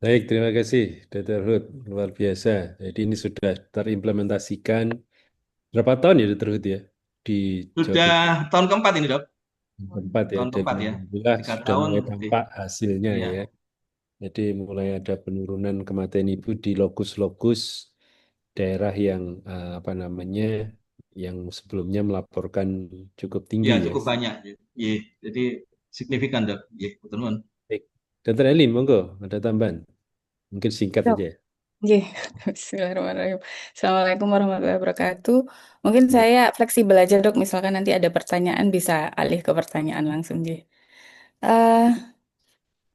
Baik, terima kasih Dr. Hud, luar biasa. Jadi ini sudah terimplementasikan berapa tahun ya Dr. Hud ya di Jawa Timur? Sudah tahun keempat ini Dok. Keempat ya, Tahun dan keempat ya. alhamdulillah 3 sudah tahun. mulai tampak hasilnya Iya. ya. Jadi mulai ada penurunan kematian ibu di lokus-lokus daerah yang apa namanya, yang sebelumnya melaporkan cukup tinggi Iya ya. cukup banyak. Iya. Jadi signifikan Dok. Iya, teman-teman. Baik. Dr. Elin, monggo ada tambahan. Mungkin singkat Dok, aja. nggih. Bismillahirrahmanirrahim. Assalamualaikum warahmatullahi wabarakatuh. Mungkin Ya, saya fleksibel aja dok, misalkan nanti ada pertanyaan bisa alih ke pertanyaan langsung nggih. Eh,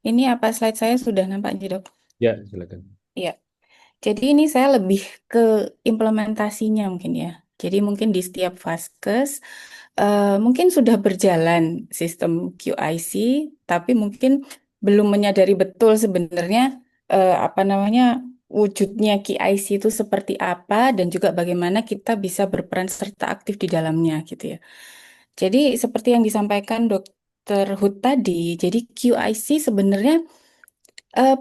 ini apa slide saya sudah nampak nggih dok? ya silakan. Iya. Jadi ini saya lebih ke implementasinya mungkin ya. Jadi mungkin di setiap vaskes mungkin sudah berjalan sistem QIC, tapi mungkin belum menyadari betul sebenarnya apa namanya wujudnya QIC itu seperti apa dan juga bagaimana kita bisa berperan serta aktif di dalamnya gitu ya. Jadi seperti yang disampaikan Dokter Hud tadi, jadi QIC sebenarnya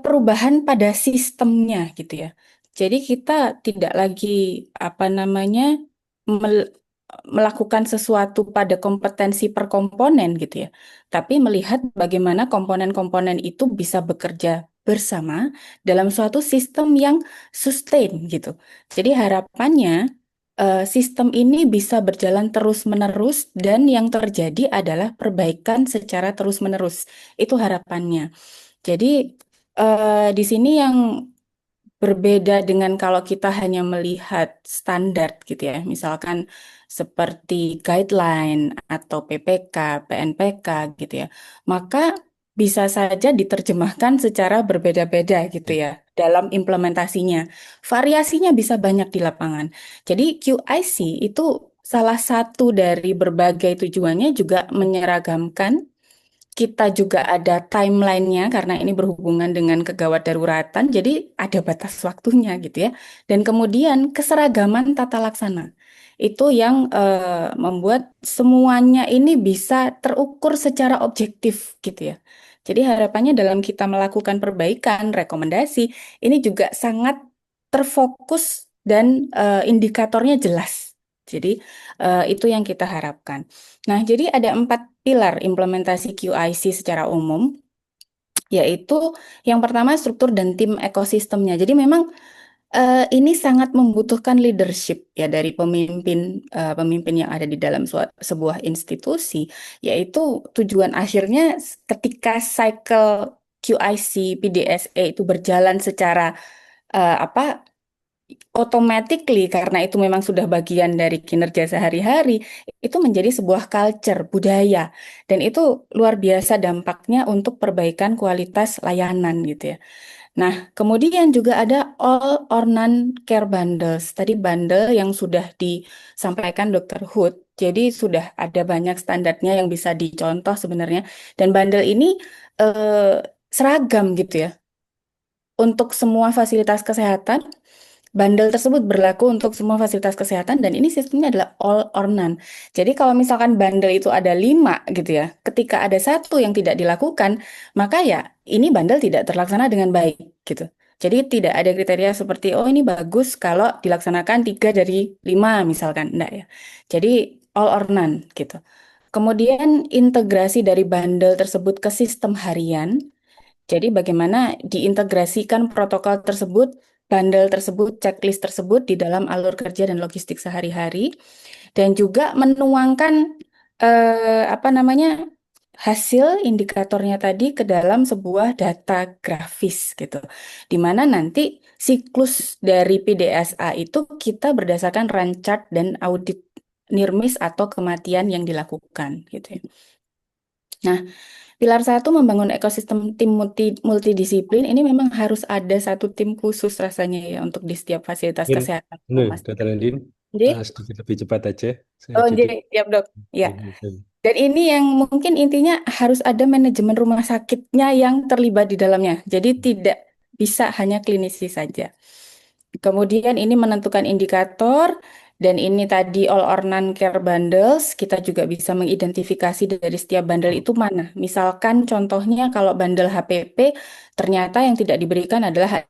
perubahan pada sistemnya gitu ya. Jadi kita tidak lagi apa namanya mel- melakukan sesuatu pada kompetensi per komponen gitu ya. Tapi melihat bagaimana komponen-komponen itu bisa bekerja bersama dalam suatu sistem yang sustain gitu. Jadi harapannya sistem ini bisa berjalan terus-menerus dan yang terjadi adalah perbaikan secara terus-menerus. Itu harapannya. Jadi di sini yang berbeda dengan kalau kita hanya melihat standar gitu ya, misalkan seperti guideline atau PPK, PNPK gitu ya, maka bisa saja diterjemahkan secara berbeda-beda gitu ya dalam implementasinya. Variasinya bisa banyak di lapangan. Jadi QIC itu salah satu dari berbagai tujuannya juga menyeragamkan. Kita juga ada timeline-nya karena ini berhubungan dengan kegawat daruratan, jadi ada batas waktunya gitu ya. Dan kemudian keseragaman tata laksana. Itu yang membuat semuanya ini bisa terukur secara objektif gitu ya. Jadi harapannya dalam kita melakukan perbaikan, rekomendasi, ini juga sangat terfokus dan indikatornya jelas. Jadi itu yang kita harapkan. Nah, jadi ada 4 pilar implementasi QIC secara umum, yaitu yang pertama struktur dan tim ekosistemnya. Jadi memang ini sangat membutuhkan leadership ya dari pemimpin yang ada di dalam sebuah institusi, yaitu tujuan akhirnya ketika cycle QIC PDSA itu berjalan secara apa automatically karena itu memang sudah bagian dari kinerja sehari-hari, itu menjadi sebuah culture, budaya. Dan itu luar biasa dampaknya untuk perbaikan kualitas layanan gitu ya. Nah, kemudian juga ada all or none care bundles. Tadi bundle yang sudah disampaikan Dr. Hood. Jadi sudah ada banyak standarnya yang bisa dicontoh sebenarnya. Dan bundle ini seragam gitu ya. Untuk semua fasilitas kesehatan, bundle tersebut berlaku untuk semua fasilitas kesehatan dan ini sistemnya adalah all or none. Jadi kalau misalkan bundle itu ada 5 gitu ya, ketika ada satu yang tidak dilakukan, maka ya ini bundle tidak terlaksana dengan baik gitu. Jadi tidak ada kriteria seperti, oh ini bagus kalau dilaksanakan 3 dari 5 misalkan. Enggak ya. Jadi all or none gitu. Kemudian integrasi dari bundle tersebut ke sistem harian. Jadi bagaimana diintegrasikan protokol tersebut, bundle tersebut, checklist tersebut di dalam alur kerja dan logistik sehari-hari, dan juga menuangkan apa namanya hasil indikatornya tadi ke dalam sebuah data grafis gitu, di mana nanti siklus dari PDSA itu kita berdasarkan run chart dan audit NIRMIS atau kematian yang dilakukan gitu ya. Nah, pilar 1 membangun ekosistem tim multidisiplin ini memang harus ada satu tim khusus rasanya ya untuk di setiap fasilitas Mungkin kesehatan. Dr. Andin Jadi, sedikit lebih cepat aja. jadi siap dok. Ya. Dan ini yang mungkin intinya harus ada manajemen rumah sakitnya yang terlibat di dalamnya. Jadi tidak bisa hanya klinisi saja. Kemudian ini menentukan indikator dan ini tadi all or none care bundles, kita juga bisa mengidentifikasi dari setiap bundle itu mana. Misalkan contohnya kalau bundle HPP ternyata yang tidak diberikan adalah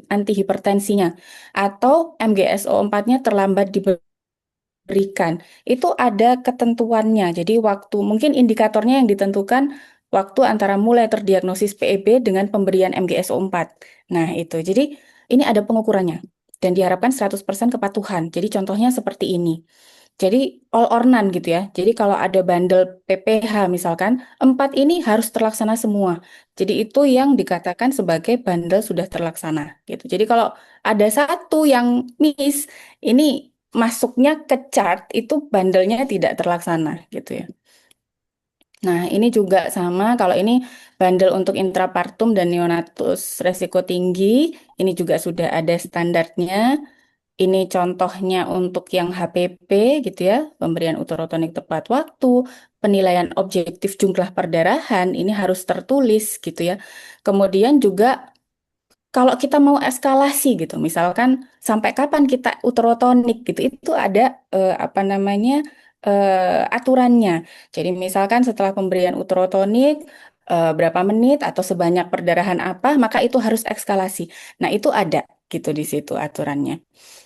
antihipertensinya atau MGSO 4-nya terlambat diberikan. Itu ada ketentuannya. Jadi waktu mungkin indikatornya yang ditentukan waktu antara mulai terdiagnosis PEB dengan pemberian MGSO 4. Nah, itu. Jadi ini ada pengukurannya dan diharapkan 100% kepatuhan. Jadi contohnya seperti ini. Jadi all or none gitu ya. Jadi kalau ada bundle PPH misalkan, 4 ini harus terlaksana semua. Jadi itu yang dikatakan sebagai bundle sudah terlaksana gitu. Jadi kalau ada satu yang miss, ini masuknya ke chart itu bandelnya tidak terlaksana gitu ya. Nah, ini juga sama kalau ini bandel untuk intrapartum dan neonatus resiko tinggi, ini juga sudah ada standarnya. Ini contohnya untuk yang HPP gitu ya, pemberian uterotonik tepat waktu, penilaian objektif jumlah perdarahan, ini harus tertulis gitu ya. Kemudian juga kalau kita mau eskalasi gitu, misalkan sampai kapan kita uterotonik gitu, itu ada apa namanya aturannya. Jadi misalkan setelah pemberian uterotonik berapa menit atau sebanyak perdarahan apa, maka itu harus eskalasi. Nah itu ada gitu di situ aturannya.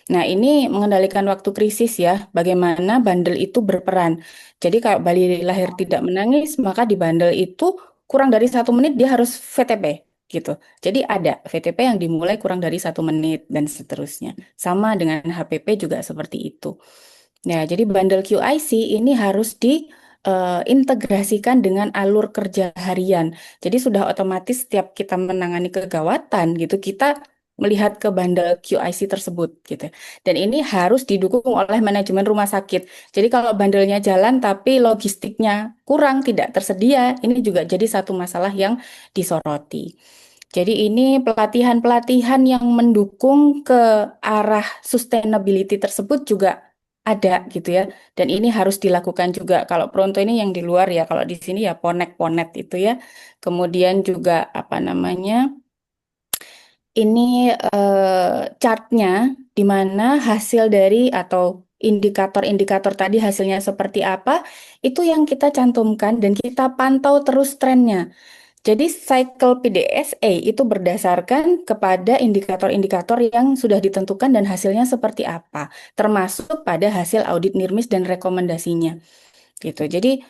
Nah ini mengendalikan waktu krisis ya, bagaimana bandel itu berperan. Jadi kalau bayi lahir tidak menangis, maka di bandel itu kurang dari 1 menit dia harus VTP gitu. Jadi ada VTP yang dimulai kurang dari 1 menit dan seterusnya. Sama dengan HPP juga seperti itu. Nah, jadi bundle QIC ini harus diintegrasikan dengan alur kerja harian. Jadi sudah otomatis setiap kita menangani kegawatan gitu, kita melihat ke bundle QIC tersebut gitu. Dan ini harus didukung oleh manajemen rumah sakit. Jadi kalau bandelnya jalan tapi logistiknya kurang, tidak tersedia, ini juga jadi satu masalah yang disoroti. Jadi ini pelatihan-pelatihan yang mendukung ke arah sustainability tersebut juga ada gitu ya. Dan ini harus dilakukan juga. Kalau Pronto ini yang di luar ya, kalau di sini ya Ponet-Ponet itu ya. Kemudian juga apa namanya? Ini chartnya di mana hasil dari atau indikator-indikator tadi hasilnya seperti apa, itu yang kita cantumkan dan kita pantau terus trennya. Jadi cycle PDSA itu berdasarkan kepada indikator-indikator yang sudah ditentukan dan hasilnya seperti apa, termasuk pada hasil audit NIRMIS dan rekomendasinya gitu. Jadi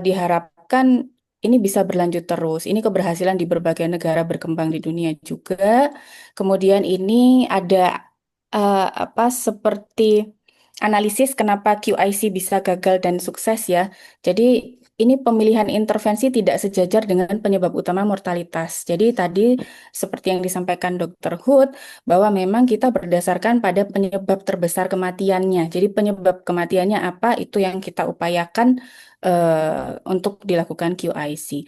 diharapkan ini bisa berlanjut terus. Ini keberhasilan di berbagai negara berkembang di dunia juga. Kemudian ini ada apa seperti analisis kenapa QIC bisa gagal dan sukses ya. Jadi ini pemilihan intervensi tidak sejajar dengan penyebab utama mortalitas. Jadi tadi seperti yang disampaikan Dr. Hood bahwa memang kita berdasarkan pada penyebab terbesar kematiannya. Jadi penyebab kematiannya apa itu yang kita upayakan untuk dilakukan QIC.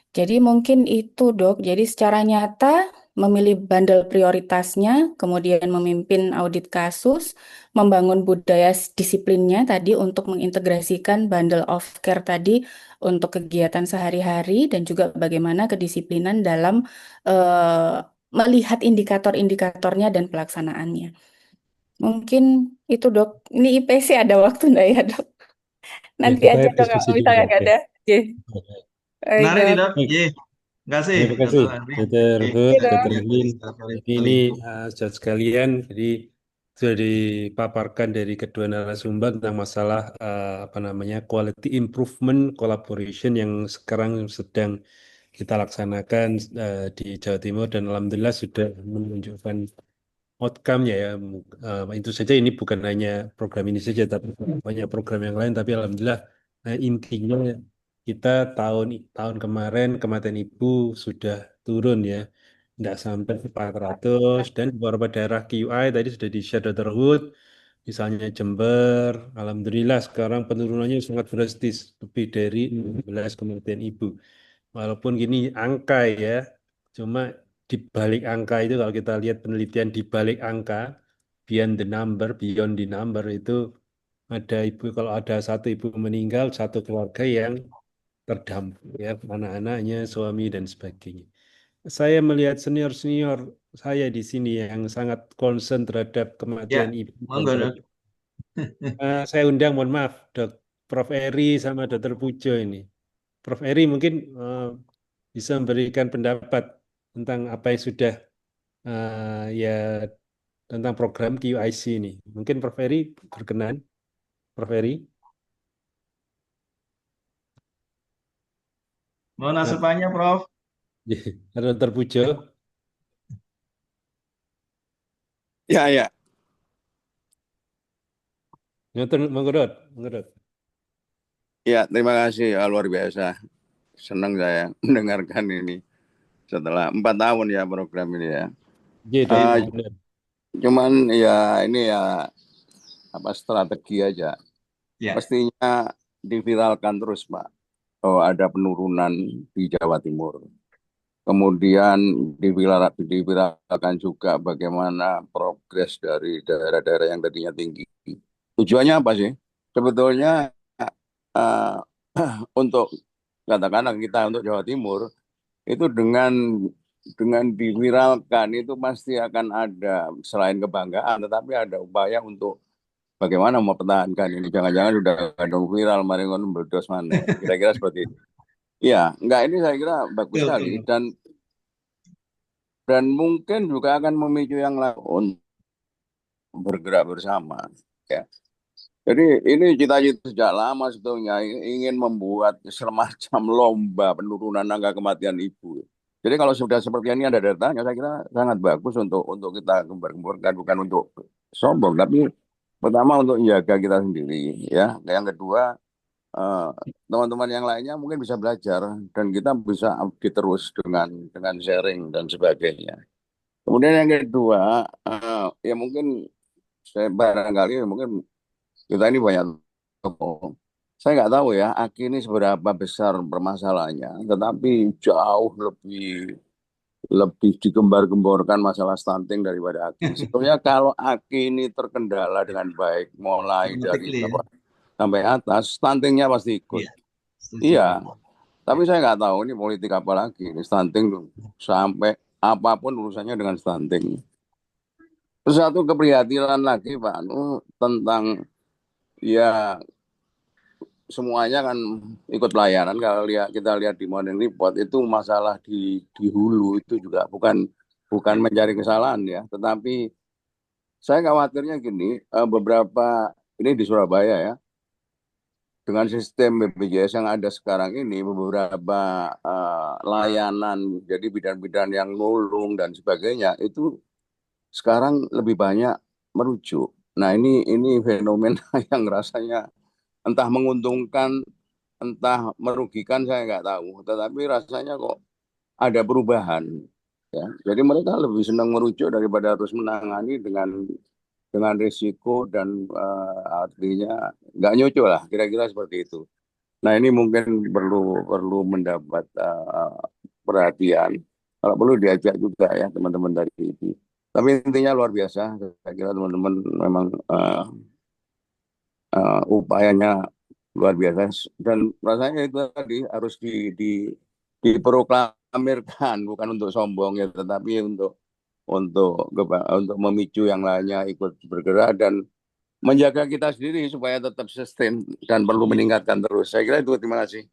Jadi mungkin itu dok. Jadi secara nyata memilih bundle prioritasnya, kemudian memimpin audit kasus, membangun budaya disiplinnya tadi untuk mengintegrasikan bundle of care tadi untuk kegiatan sehari-hari dan juga bagaimana kedisiplinan dalam melihat indikator-indikatornya dan pelaksanaannya. Mungkin itu dok. Ini IPC ada waktu enggak ya dok? Ya, Nanti kita aja dok, diskusi bisa dulu. nggak Oke. ada? Oke. Oke. Baik Menarik nih dok. dok. Baik. Ye, terima kasih Terima kasih, Dr. Andri. Dr. Oke, Hood, Iya dok. Dr. Evelyn. sekali Jadi sekali. ini saudara sekalian, jadi sudah dipaparkan dari kedua narasumber tentang masalah apa namanya quality improvement collaboration yang sekarang sedang kita laksanakan di Jawa Timur dan alhamdulillah sudah menunjukkan outcome-nya ya. Itu saja ini bukan hanya program ini saja, tapi banyak program yang lain. Tapi alhamdulillah intinya kita tahun tahun kemarin kematian ibu sudah turun ya, tidak sampai 400 dan beberapa daerah QI tadi sudah di-share Dr. Hood, misalnya Jember, alhamdulillah sekarang penurunannya sangat drastis, lebih dari 16 kematian ibu. Walaupun gini angka ya, cuma di balik angka itu kalau kita lihat penelitian di balik angka, beyond the number itu ada ibu kalau ada satu ibu meninggal, satu keluarga yang terdampak ya, anak-anaknya, suami dan sebagainya. Saya melihat senior-senior saya di sini yang sangat concern terhadap Ya, kematian ibu dan monggo dok. saya undang, mohon maaf, Prof. Eri sama Dr. Pujo ini. Prof. Eri mungkin bisa memberikan pendapat tentang apa yang sudah ya tentang program QIC ini. Mungkin Prof. Eri berkenan. Prof. Eri. Mohon asupannya Prof. Ada Dr. Pujo. Ya, ya. Monggo, Dot. Monggo, Dot. Ya, terima kasih. Luar biasa. Senang saya mendengarkan ini. Setelah 4 tahun ya program ini ya. Iya, Dot. Eh, Benar. cuman ya ini ya apa strategi aja. Ya, Mestinya diviralkan terus, Pak. Oh, ada penurunan di Jawa Timur. Kemudian diviralkan juga bagaimana progres dari daerah-daerah yang tadinya tinggi. Tujuannya apa sih? Sebetulnya eh, untuk katakanlah kita untuk Jawa Timur itu dengan diviralkan itu pasti akan ada selain kebanggaan, tetapi ada upaya untuk bagaimana mempertahankan ini. Jangan-jangan sudah ada viral, mari ngono meledos mana. Kira-kira seperti itu. Ya, enggak ini saya kira bagus betul, sekali betul. dan mungkin juga akan memicu yang lain untuk bergerak bersama. Ya. Jadi ini cita-cita sejak lama sebetulnya ingin membuat semacam lomba penurunan angka kematian ibu. Jadi kalau sudah seperti ini ada datanya, saya kira sangat bagus untuk kita gembar-gemborkan, bukan untuk sombong, tapi pertama untuk menjaga kita sendiri, ya. Yang kedua, teman-teman yang lainnya mungkin bisa belajar dan kita bisa update terus dengan sharing dan sebagainya. Kemudian yang kedua, ya mungkin saya barangkali mungkin kita ini banyak tokoh. Saya nggak tahu ya, Aki ini seberapa besar permasalahannya, tetapi jauh lebih lebih digembar-gemborkan masalah stunting daripada AKI. Sebetulnya kalau AKI ini terkendala dengan baik mulai dari Automatically ya. bawah sampai atas, stuntingnya pasti ikut. Iya, setuju. Iya, tapi saya nggak tahu ini politik apa lagi. Ini stunting tuh. Sampai apapun urusannya dengan stunting. Terus satu keprihatinan lagi Pak tentang ya semuanya kan ikut pelayanan. Kalau kita lihat di Morning Report itu masalah di hulu itu juga bukan mencari kesalahan ya, tetapi saya khawatirnya gini, beberapa ini di Surabaya ya, dengan sistem BPJS yang ada sekarang ini beberapa layanan jadi bidan-bidan yang nulung dan sebagainya itu sekarang lebih banyak merujuk. Nah ini fenomena yang rasanya entah menguntungkan, entah merugikan saya nggak tahu. Tetapi rasanya kok ada perubahan. Ya. Jadi mereka lebih senang merujuk daripada harus menangani dengan risiko dan artinya nggak nyucu lah, kira-kira seperti itu. Nah ini mungkin perlu mendapat perhatian. Kalau perlu diajak juga ya teman-teman dari ini. Tapi intinya luar biasa. Saya kira teman-teman memang upayanya luar biasa dan rasanya itu tadi harus diproklamirkan bukan untuk sombong ya, tetapi untuk memicu yang lainnya ikut bergerak dan menjaga kita sendiri supaya tetap sustain dan perlu meningkatkan terus. Saya kira itu. Terima kasih.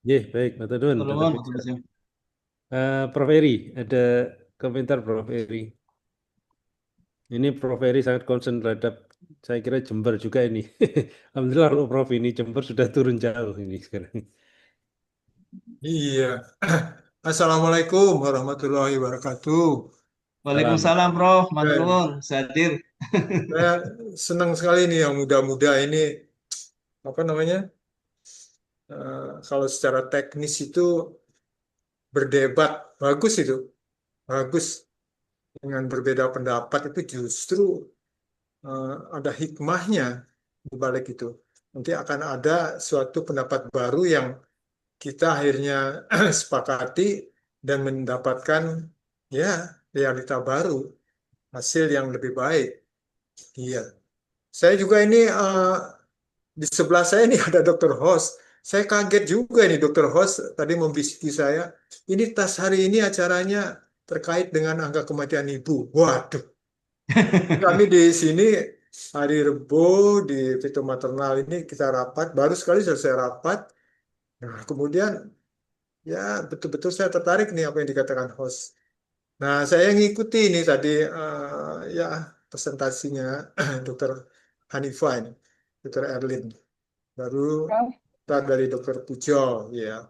Baik, Matur nuwun, Dr. Tolong, Peter. Prof. Eri, ada komentar Prof. Eri. Ini Prof. Eri sangat concern terhadap, saya kira Jember juga ini. Alhamdulillah loh Prof, ini Jember sudah turun jauh ini sekarang. Iya. Assalamualaikum warahmatullahi wabarakatuh. Waalaikumsalam Prof, matur Dan nuwun, hadir. saya senang sekali nih yang muda-muda ini, apa namanya, kalau secara teknis itu berdebat, bagus itu, bagus. Dengan berbeda pendapat itu justru ada hikmahnya di balik itu. Nanti akan ada suatu pendapat baru yang kita akhirnya sepakati dan mendapatkan ya realita baru, hasil yang lebih baik. Iya. Saya juga ini di sebelah saya ini ada Dokter Host. Saya kaget juga ini Dokter Host tadi membisiki saya. Ini tas hari ini acaranya terkait dengan angka kematian ibu. Waduh, kami di sini hari Rebo di Vito Maternal ini kita rapat, baru sekali selesai rapat. Nah, kemudian ya betul-betul saya tertarik nih apa yang dikatakan host. Nah, saya ngikuti ini tadi ya presentasinya Dokter Hanifah ini, Dokter Erlin. Baru dari Dokter Pujo, ya.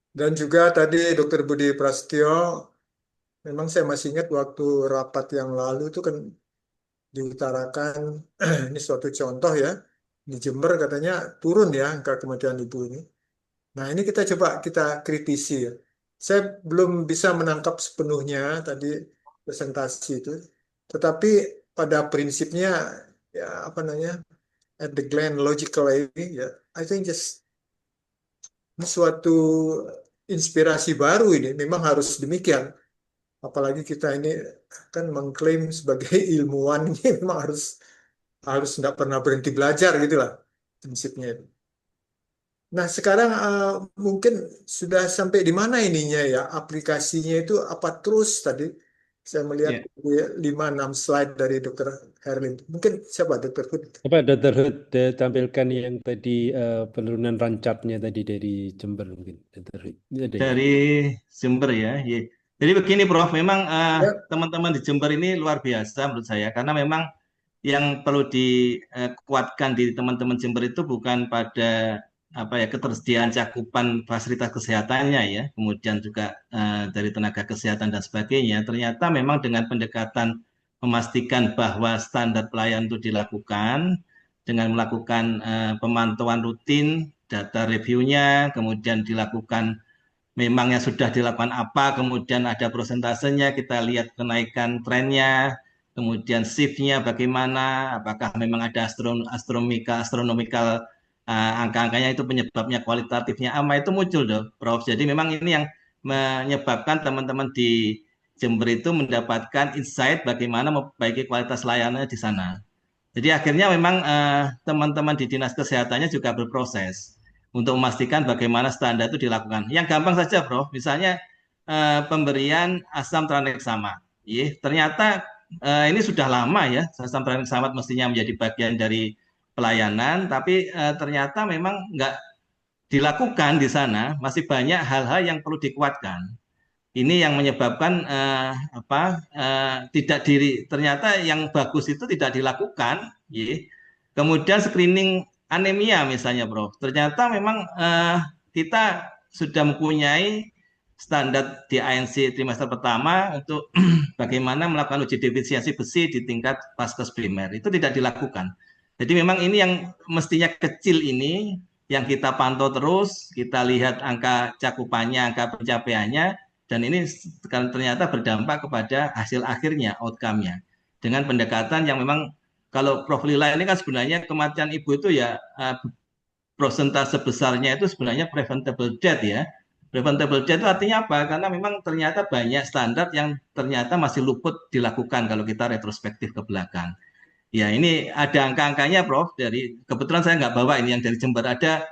Dan juga tadi Dokter Budi Prasetyo, memang saya masih ingat waktu rapat yang lalu itu kan diutarakan ini suatu contoh ya, di Jember katanya turun ya angka kematian ibu ini. Nah ini kita coba kita kritisi ya. Saya belum bisa menangkap sepenuhnya tadi presentasi itu, tetapi pada prinsipnya ya apa namanya at the glance logical ini ya, I think just ini suatu inspirasi baru ini memang harus demikian. Apalagi kita ini kan mengklaim sebagai ilmuwan ini memang harus tidak pernah berhenti belajar gitulah prinsipnya itu. Nah, sekarang mungkin sudah sampai di mana ininya ya, aplikasinya itu apa terus tadi saya melihat di 5-6 slide dari Dr. Herlin. Mungkin siapa Dr. Hood? Apa Dr. Hood tampilkan yang tadi penurunan rancapnya tadi dari Jember mungkin Dr. Hood. Dari Jember ya. Jadi begini Prof, memang teman-teman di Jember ini luar biasa menurut saya karena memang yang perlu dikuatkan di teman-teman Jember itu bukan pada ketersediaan cakupan fasilitas kesehatannya ya, kemudian juga dari tenaga kesehatan dan sebagainya. Ternyata memang dengan pendekatan memastikan bahwa standar pelayanan itu dilakukan dengan melakukan pemantauan rutin, data reviewnya, kemudian dilakukan memangnya sudah dilakukan apa, kemudian ada prosentasenya, kita lihat kenaikan trennya, kemudian shift-nya bagaimana, apakah memang ada astronomikal angka-angkanya itu penyebabnya kualitatifnya apa itu muncul dong, Prof. Jadi memang ini yang menyebabkan teman-teman di Jember itu mendapatkan insight bagaimana memperbaiki kualitas layanan di sana. Jadi akhirnya memang teman-teman di dinas kesehatannya juga berproses untuk memastikan bagaimana standar itu dilakukan. Yang gampang saja, Bro, misalnya pemberian asam tranexamat. Ternyata ini sudah lama ya, asam tranexamat mestinya menjadi bagian dari pelayanan, tapi ternyata memang nggak dilakukan di sana, masih banyak hal-hal yang perlu dikuatkan. Ini yang menyebabkan tidak ternyata yang bagus itu tidak dilakukan. Kemudian screening anemia misalnya, Bro. Ternyata memang kita sudah mempunyai standar di ANC trimester pertama untuk bagaimana melakukan uji defisiensi besi di tingkat vaskes primer. Itu tidak dilakukan. Jadi memang ini yang mestinya kecil ini yang kita pantau terus, kita lihat angka cakupannya, angka pencapaiannya, dan ini ternyata berdampak kepada hasil akhirnya, outcome-nya. Dengan pendekatan yang memang, kalau Prof. Lila ini kan sebenarnya kematian ibu itu ya, prosentase besarnya itu sebenarnya preventable death ya. Preventable death itu artinya apa? Karena memang ternyata banyak standar yang ternyata masih luput dilakukan kalau kita retrospektif ke belakang. Ya ini ada angka-angkanya Prof. Dari kebetulan saya nggak bawa ini yang dari Jember ada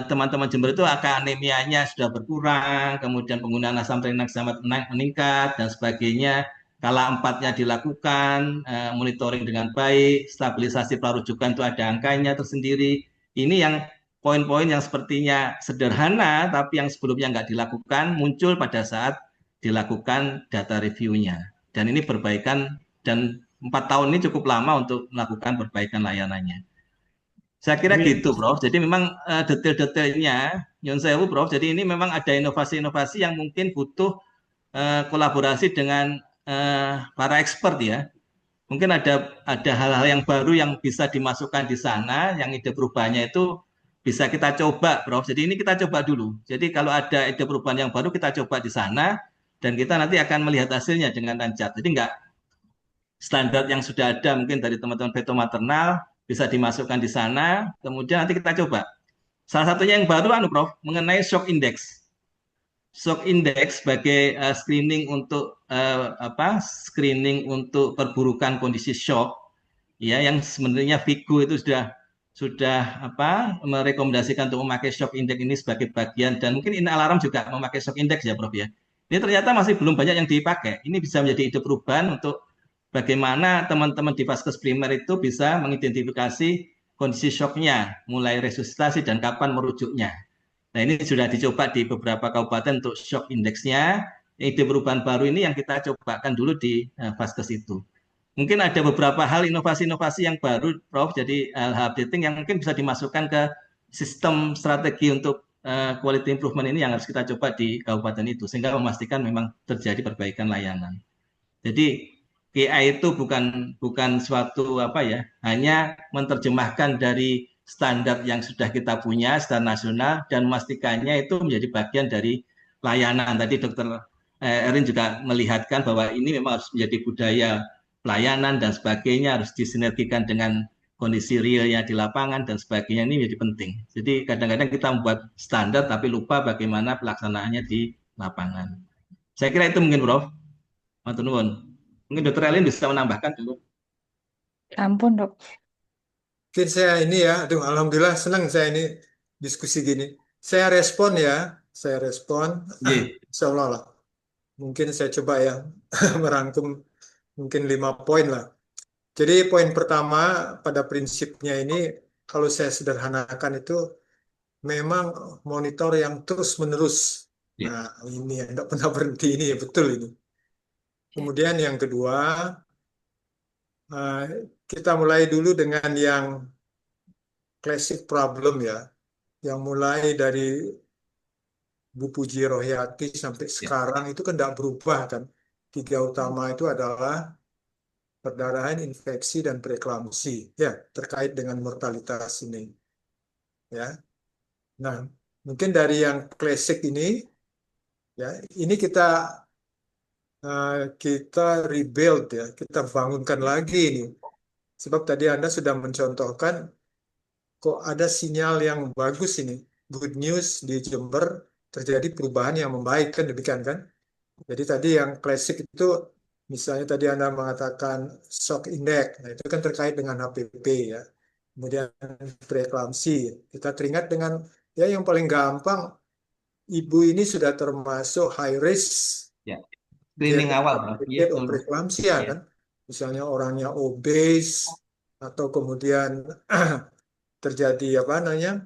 teman-teman Jember itu angka anemianya sudah berkurang, kemudian penggunaan asam tranexamat meningkat dan sebagainya. Kala empatnya dilakukan, monitoring dengan baik, stabilisasi prarujukan itu ada angkanya tersendiri. Ini yang poin-poin yang sepertinya sederhana, tapi yang sebelumnya nggak dilakukan, muncul pada saat dilakukan data review-nya. Dan ini perbaikan, dan 4 tahun ini cukup lama untuk melakukan perbaikan layanannya. Saya kira gitu, Prof. Jadi memang detail-detailnya, nyun sewu, Prof. Jadi ini memang ada inovasi-inovasi yang mungkin butuh kolaborasi dengan para expert ya. Mungkin ada hal-hal yang baru yang bisa dimasukkan di sana, yang ide perubahannya itu bisa kita coba, Prof. Jadi ini kita coba dulu. Jadi kalau ada ide perubahan yang baru kita coba di sana, dan kita nanti akan melihat hasilnya dengan lancar. Jadi enggak standar yang sudah ada mungkin dari teman-teman veto maternal bisa dimasukkan di sana, kemudian nanti kita coba. Salah satunya yang baru, Prof, mengenai shock index. Shock index sebagai screening untuk screening untuk perburukan kondisi shock, ya, yang sebenarnya Vigo itu sudah merekomendasikan untuk memakai shock index ini sebagai bagian, dan mungkin ini alarm juga memakai shock index ya, Prof ya. Ini ternyata masih belum banyak yang dipakai. Ini bisa menjadi ide perubahan untuk bagaimana teman-teman di vaskes primer itu bisa mengidentifikasi kondisi shocknya, mulai resusitasi dan kapan merujuknya. Nah ini sudah dicoba di beberapa kabupaten untuk shock indeksnya. Ide perubahan baru ini yang kita cobakan dulu di vaskes itu. Mungkin ada beberapa hal inovasi-inovasi yang baru, Prof. Jadi hal updating yang mungkin bisa dimasukkan ke sistem strategi untuk quality improvement ini yang harus kita coba di kabupaten itu, sehingga memastikan memang terjadi perbaikan layanan. Jadi KI itu bukan suatu hanya menerjemahkan dari standar yang sudah kita punya, standar nasional, dan memastikannya itu menjadi bagian dari layanan. Tadi Dr. Erin juga melihatkan bahwa ini memang harus menjadi budaya pelayanan dan sebagainya, harus disinergikan dengan kondisi realnya di lapangan dan sebagainya, ini menjadi penting. Jadi kadang-kadang kita membuat standar tapi lupa bagaimana pelaksanaannya di lapangan. Saya kira itu mungkin, Prof. Matur nuwun. Mungkin Dr. Elin bisa menambahkan dulu. Ampun, Dok. Mungkin saya ini ya, aduh, alhamdulillah senang saya ini diskusi gini. Saya respon ya, insya Allah lah. Mungkin saya coba ya merangkum mungkin 5 poin lah. Jadi poin pertama pada prinsipnya ini, kalau saya sederhanakan itu memang monitor yang terus-menerus. Nah ini ya, tidak pernah berhenti ini, ya betul ini. Kemudian yang kedua, kita mulai dulu dengan yang classic problem ya, yang mulai dari Bu Puji Rohyati sampai sekarang itu kan tidak berubah kan. 3 utama itu adalah perdarahan, infeksi, dan preeklamsi ya, terkait dengan mortalitas ini ya. Nah mungkin dari yang classic ini ya, ini kita rebuild ya, kita bangunkan lagi ini. Sebab tadi Anda sudah mencontohkan kok ada sinyal yang bagus ini, good news di Jember, terjadi perubahan yang membaik kan demikian kan. Jadi tadi yang klasik itu misalnya tadi Anda mengatakan shock index, nah itu kan terkait dengan HPP ya. Kemudian preeklamsi, kita teringat dengan ya yang paling gampang ibu ini sudah termasuk high risk Ya, dia screening awal, Prof. complicated Betul. preeklamsia Ya, kan. Misalnya orangnya obese atau kemudian terjadi apa namanya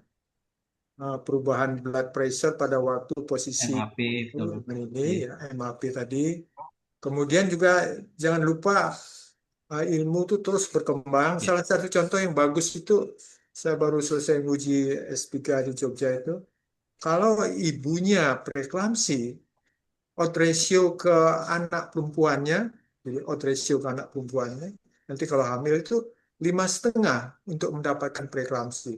perubahan blood pressure pada waktu posisi MAP, betul. ini Iya. ya MAP tadi. Kemudian juga jangan lupa ilmu itu terus berkembang. Ya. Salah satu contoh yang bagus itu saya baru selesai uji S3 di Jogja itu. Kalau ibunya preeklamsi, odd ratio ke anak perempuannya, jadi odd ratio ke anak perempuannya, nanti kalau hamil itu 5,5 untuk mendapatkan preeklamsi.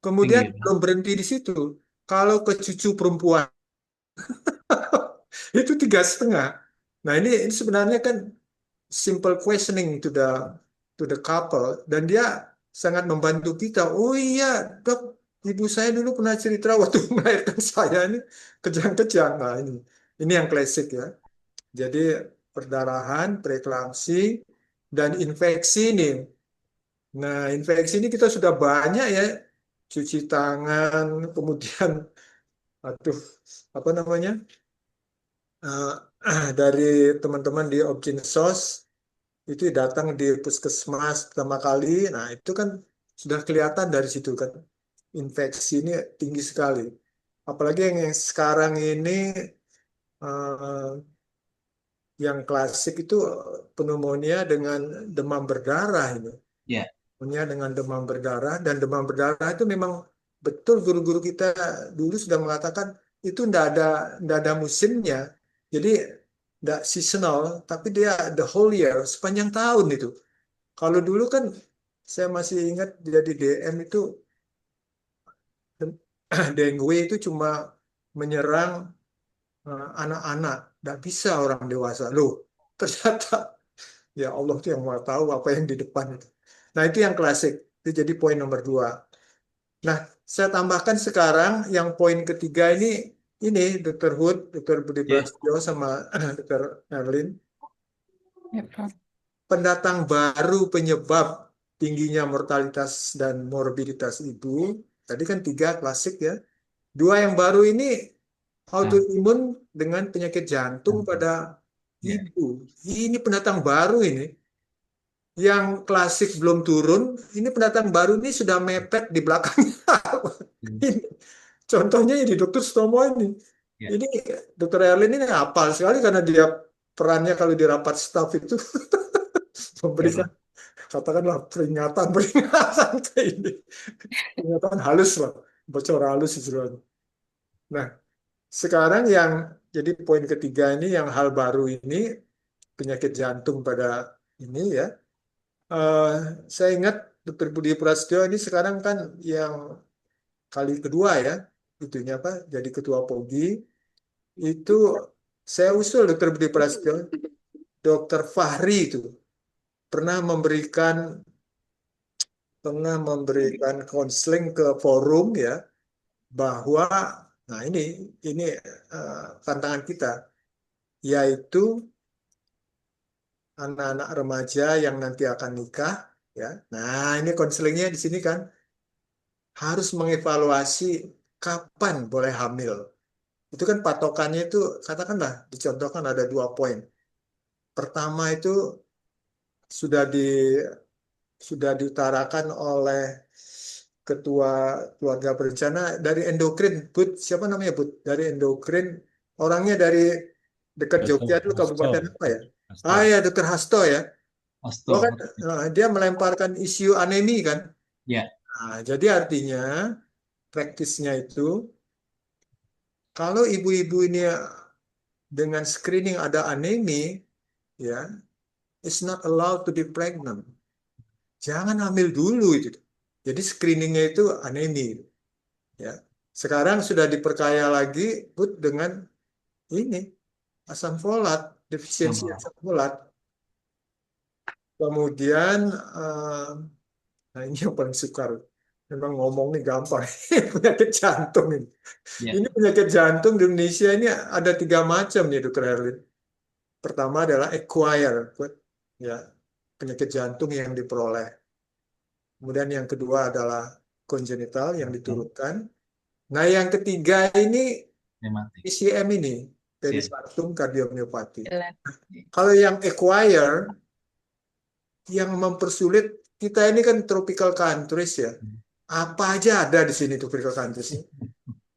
Kemudian Tinggi. belum berhenti di situ. Kalau ke cucu perempuan itu 3,5. Nah ini sebenarnya kan simple questioning to the couple dan dia sangat membantu kita. Oh iya dok, ibu saya dulu pernah cerita waktu melahirkan saya ini kejang-kejang. Nah ini yang klasik ya. Jadi perdarahan, preeklamsi, dan infeksi ini. Nah infeksi ini kita sudah banyak ya, cuci tangan, kemudian aduh apa namanya dari teman-teman di Objinsos itu datang di puskesmas pertama kali, nah itu kan sudah kelihatan dari situ kan infeksi ini tinggi sekali. Apalagi yang sekarang ini eh, yang klasik itu pneumonia dengan demam berdarah ini. Ya. Pneumonia dengan demam berdarah dan demam berdarah itu memang betul guru-guru kita dulu sudah mengatakan itu ndak ada musimnya. Jadi ndak seasonal, tapi dia the whole year, sepanjang tahun itu. Kalau dulu kan saya masih ingat jadi DM itu dengue itu cuma menyerang anak-anak, tidak bisa orang dewasa. Loh, ternyata ya Allah tuh yang mau tahu apa yang di depan itu. Nah itu yang klasik, itu jadi poin nomor 2. Nah saya tambahkan sekarang yang poin ketiga ini Dr. Hood, Dr. Budi Ya. Prasetyo sama Dr. Erlin. Ya, Prof. Pendatang baru penyebab tingginya mortalitas dan morbiditas ibu. Tadi kan 3 klasik ya. 2 yang baru ini autoimun dengan penyakit jantung pada Ya. ibu. Ini pendatang baru ini. Yang klasik belum turun, ini pendatang baru ini sudah mepet di belakangnya. Ini contohnya ini Dokter Stomo ini. Ya. Ini Dokter Erlin ini hafal sekali karena dia perannya kalau di rapat staf itu memberikan katakanlah peringatan ke ini. Peringatan halus lah, bocor halus istilahnya. Nah, sekarang yang jadi poin ketiga ini yang hal baru ini penyakit jantung pada ini ya. Eh, saya ingat Dr. Budi Prasetyo ini sekarang kan yang kali kedua ya, itunya apa? Jadi ketua POGI itu saya usul Dr. Budi Prasetyo, Dr. Fahri itu pernah memberikan konseling ke forum ya bahwa nah ini tantangan kita yaitu anak-anak remaja yang nanti akan nikah ya. Nah, ini konselingnya di sini kan harus mengevaluasi kapan boleh hamil. Itu kan patokannya itu katakanlah dicontohkan ada 2 poin. Pertama itu sudah di sudah diutarakan oleh ketua keluarga berencana dari endokrin, Bud, siapa namanya Bud? Dari endokrin, orangnya dari dekat Jogja dulu kabupaten apa ya? Ah ya, Dr. Hasto ya. Hasto. Oh kan, dia melemparkan isu anemi kan? Ya. Nah, jadi artinya praktisnya itu kalau ibu-ibu ini dengan screening ada anemi, ya, it's not allowed to be pregnant. Jangan hamil dulu itu. Jadi screeningnya itu anemi, ya. Sekarang sudah diperkaya lagi, Bud, dengan ini asam folat, defisiensi asam folat. Kemudian, nah ini yang paling sukar. Memang ngomong nih gampang. Penyakit jantung ini. Ya. Ini penyakit jantung di Indonesia ini ada 3 macam nih, Dokter Herlin. Pertama adalah acquire, ya, penyakit jantung yang diperoleh. Kemudian yang kedua adalah congenital yang diturunkan. Nah, yang ketiga ini Rematik. PCM ini, Iya. peripartum cardiomyopathy. Jalan. Kalau yang acquire, yang mempersulit, kita ini kan tropical countries ya. Apa aja ada di sini tropical countries.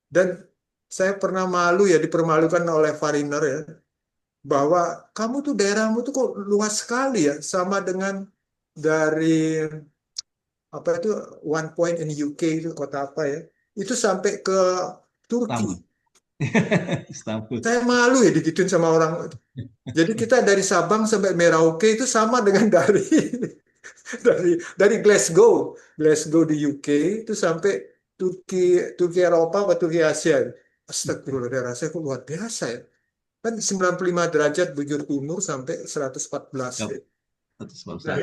Dan saya pernah malu ya, dipermalukan oleh foreigner ya, bahwa kamu tuh daerahmu tuh kok luas sekali ya, sama dengan dari apa itu One Point in UK itu kota apa ya, itu sampai ke Turki. Istanbul. Saya malu ya digituin sama orang. Jadi kita dari Sabang sampai Merauke itu sama dengan dari Glasgow di UK itu sampai Turki Eropa atau Turki Asia. Astagfirullah, daerah saya kok luar biasa ya. Kan 95 derajat bujur timur sampai 114. Yap. Nah,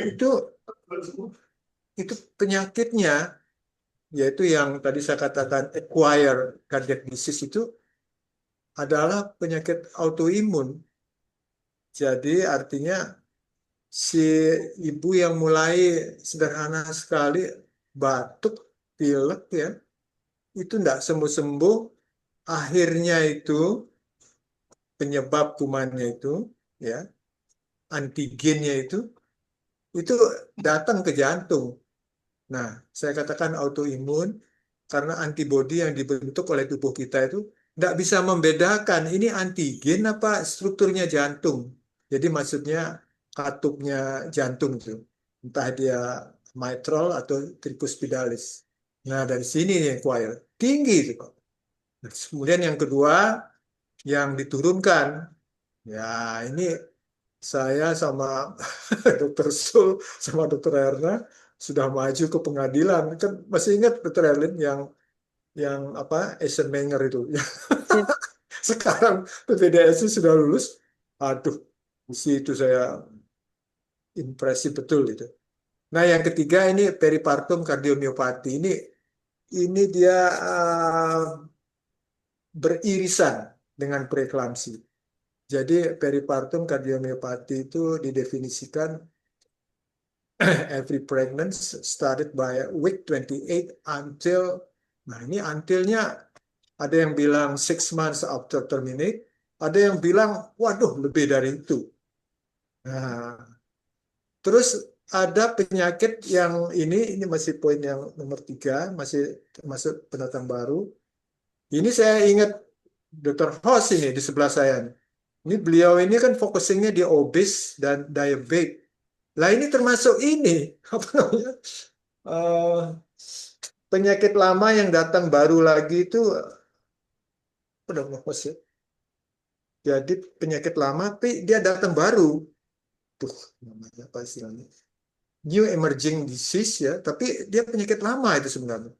itu penyakitnya, yaitu yang tadi saya katakan acquired cardiac disease itu adalah penyakit autoimun. Jadi artinya si ibu yang mulai sederhana sekali batuk, pilek ya, itu tidak sembuh-sembuh, akhirnya itu penyebab kumannya itu ya, antigennya itu datang ke jantung. Nah, saya katakan autoimun karena antibodi yang dibentuk oleh tubuh kita itu tidak bisa membedakan ini antigen apa strukturnya jantung. Jadi maksudnya katupnya jantung itu, entah dia mitral atau tricuspidalis. Nah, dari sini nih acquire tinggi itu, Pak. Kemudian yang kedua yang diturunkan, ya ini saya sama Dokter Sul sama Dokter Erna sudah maju ke pengadilan. Kan masih ingat Dokter Erlin yang apa Eisenmenger itu. Sekarang PPDS sudah lulus. Aduh, di situ saya impresi betul itu. Nah, yang ketiga ini peripartum cardiomyopathy. Ini dia beririsan dengan preeklamsi. Jadi peripartum cardiomyopathy itu didefinisikan every pregnancy started by week 28 until, nah ini untilnya ada yang bilang 6 months after terminate, ada yang bilang waduh lebih dari itu. Nah, terus ada penyakit yang ini masih poin yang nomor 3, masih termasuk pendatang baru. Ini saya ingat Dr. Hoss ini di sebelah saya. Ini beliau ini kan focusingnya di obes dan diabetes. Lah ini termasuk ini apa namanya penyakit lama yang datang baru lagi itu udah Hoss ya. Jadi penyakit lama tapi dia datang baru. Tuh namanya apa istilahnya? New emerging disease ya, tapi dia penyakit lama itu sebenarnya.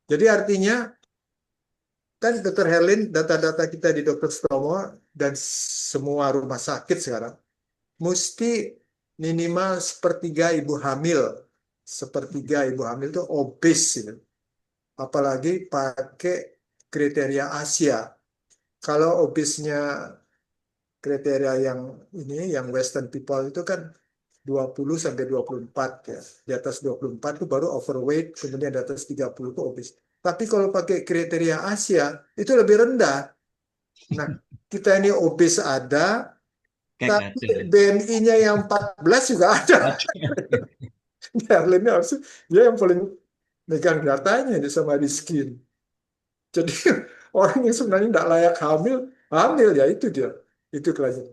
Jadi artinya kan Dr. Herlin, data-data kita di Dr. Stomo dan semua rumah sakit sekarang mesti minimal sepertiga ibu hamil itu obes gitu. Apalagi pakai kriteria Asia. Kalau obesnya kriteria yang ini yang Western people itu kan 20 sampai 24 ya. Di atas 24 itu baru overweight, kemudian di atas 30 itu obes. Tapi kalau pakai kriteria Asia itu lebih rendah. Nah, kita ini obes ada, tapi BMI-nya yang 14 juga ada. Dia yang paling megang datanya sama Rizkin. Jadi orang yang sebenarnya tidak layak hamil ya itu dia. Itu kelanjutan.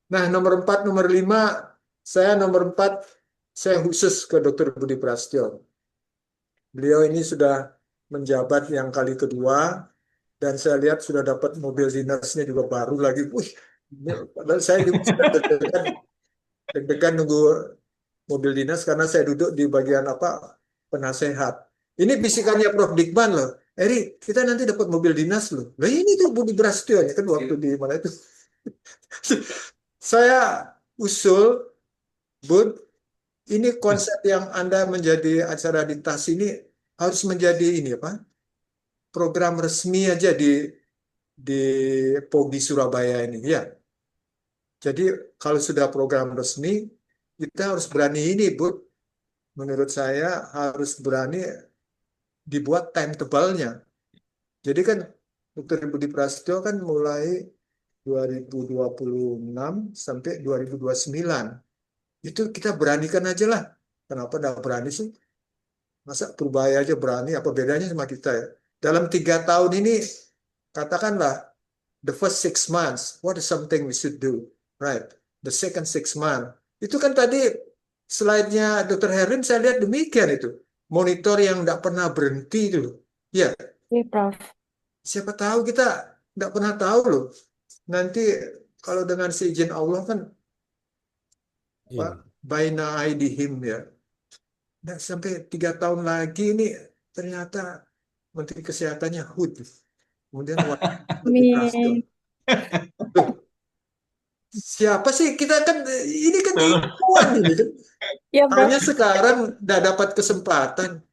Nah, nomor 4, nomor 5, nomor 4, saya khusus ke Dr. Budi Prasetyo. Beliau ini sudah menjabat yang kali kedua, dan saya lihat sudah dapat mobil dinasnya juga baru lagi. Wih, padahal saya juga deg-degan nunggu mobil dinas karena saya duduk di bagian apa penasehat. Ini bisikannya Prof. Dikman loh. Eri, kita nanti dapat mobil dinas loh. Nah ini tuh Budi Prasetyo ya kan waktu di mana itu. Saya usul, Bud, ini konsep yang Anda menjadi acara di TAS ini harus menjadi ini apa? Program resmi aja di POGI Surabaya ini ya. Jadi kalau sudah program resmi, kita harus berani ini, Bu. Menurut saya harus berani dibuat timetable-nya. Jadi kan Dr. Budi Prasetyo kan mulai 2026 sampai 2029. Itu kita beranikan aja lah. Kenapa nggak berani sih? Masa Purbaya aja berani, apa bedanya sama kita ya? Dalam 3 tahun ini, katakanlah, the first 6 months, what is something we should do? Right. The second 6 months. Itu kan tadi slide-nya Dr. Herlin saya lihat demikian itu. Monitor yang nggak pernah berhenti itu. Ya, Iya, Prof. siapa tahu kita nggak pernah tahu loh. Nanti kalau dengan seizin Allah kan Pak Iya. Baina Aidihim ya. Nah, sampai 3 tahun lagi ini ternyata Menteri Kesehatannya HUD. Kemudian Budi Prasetyo. Amin. Loh, siapa sih? Kita kan ini kan ilmuwan ini kan. Ya, Prof. Hanya sekarang udah dapat kesempatan.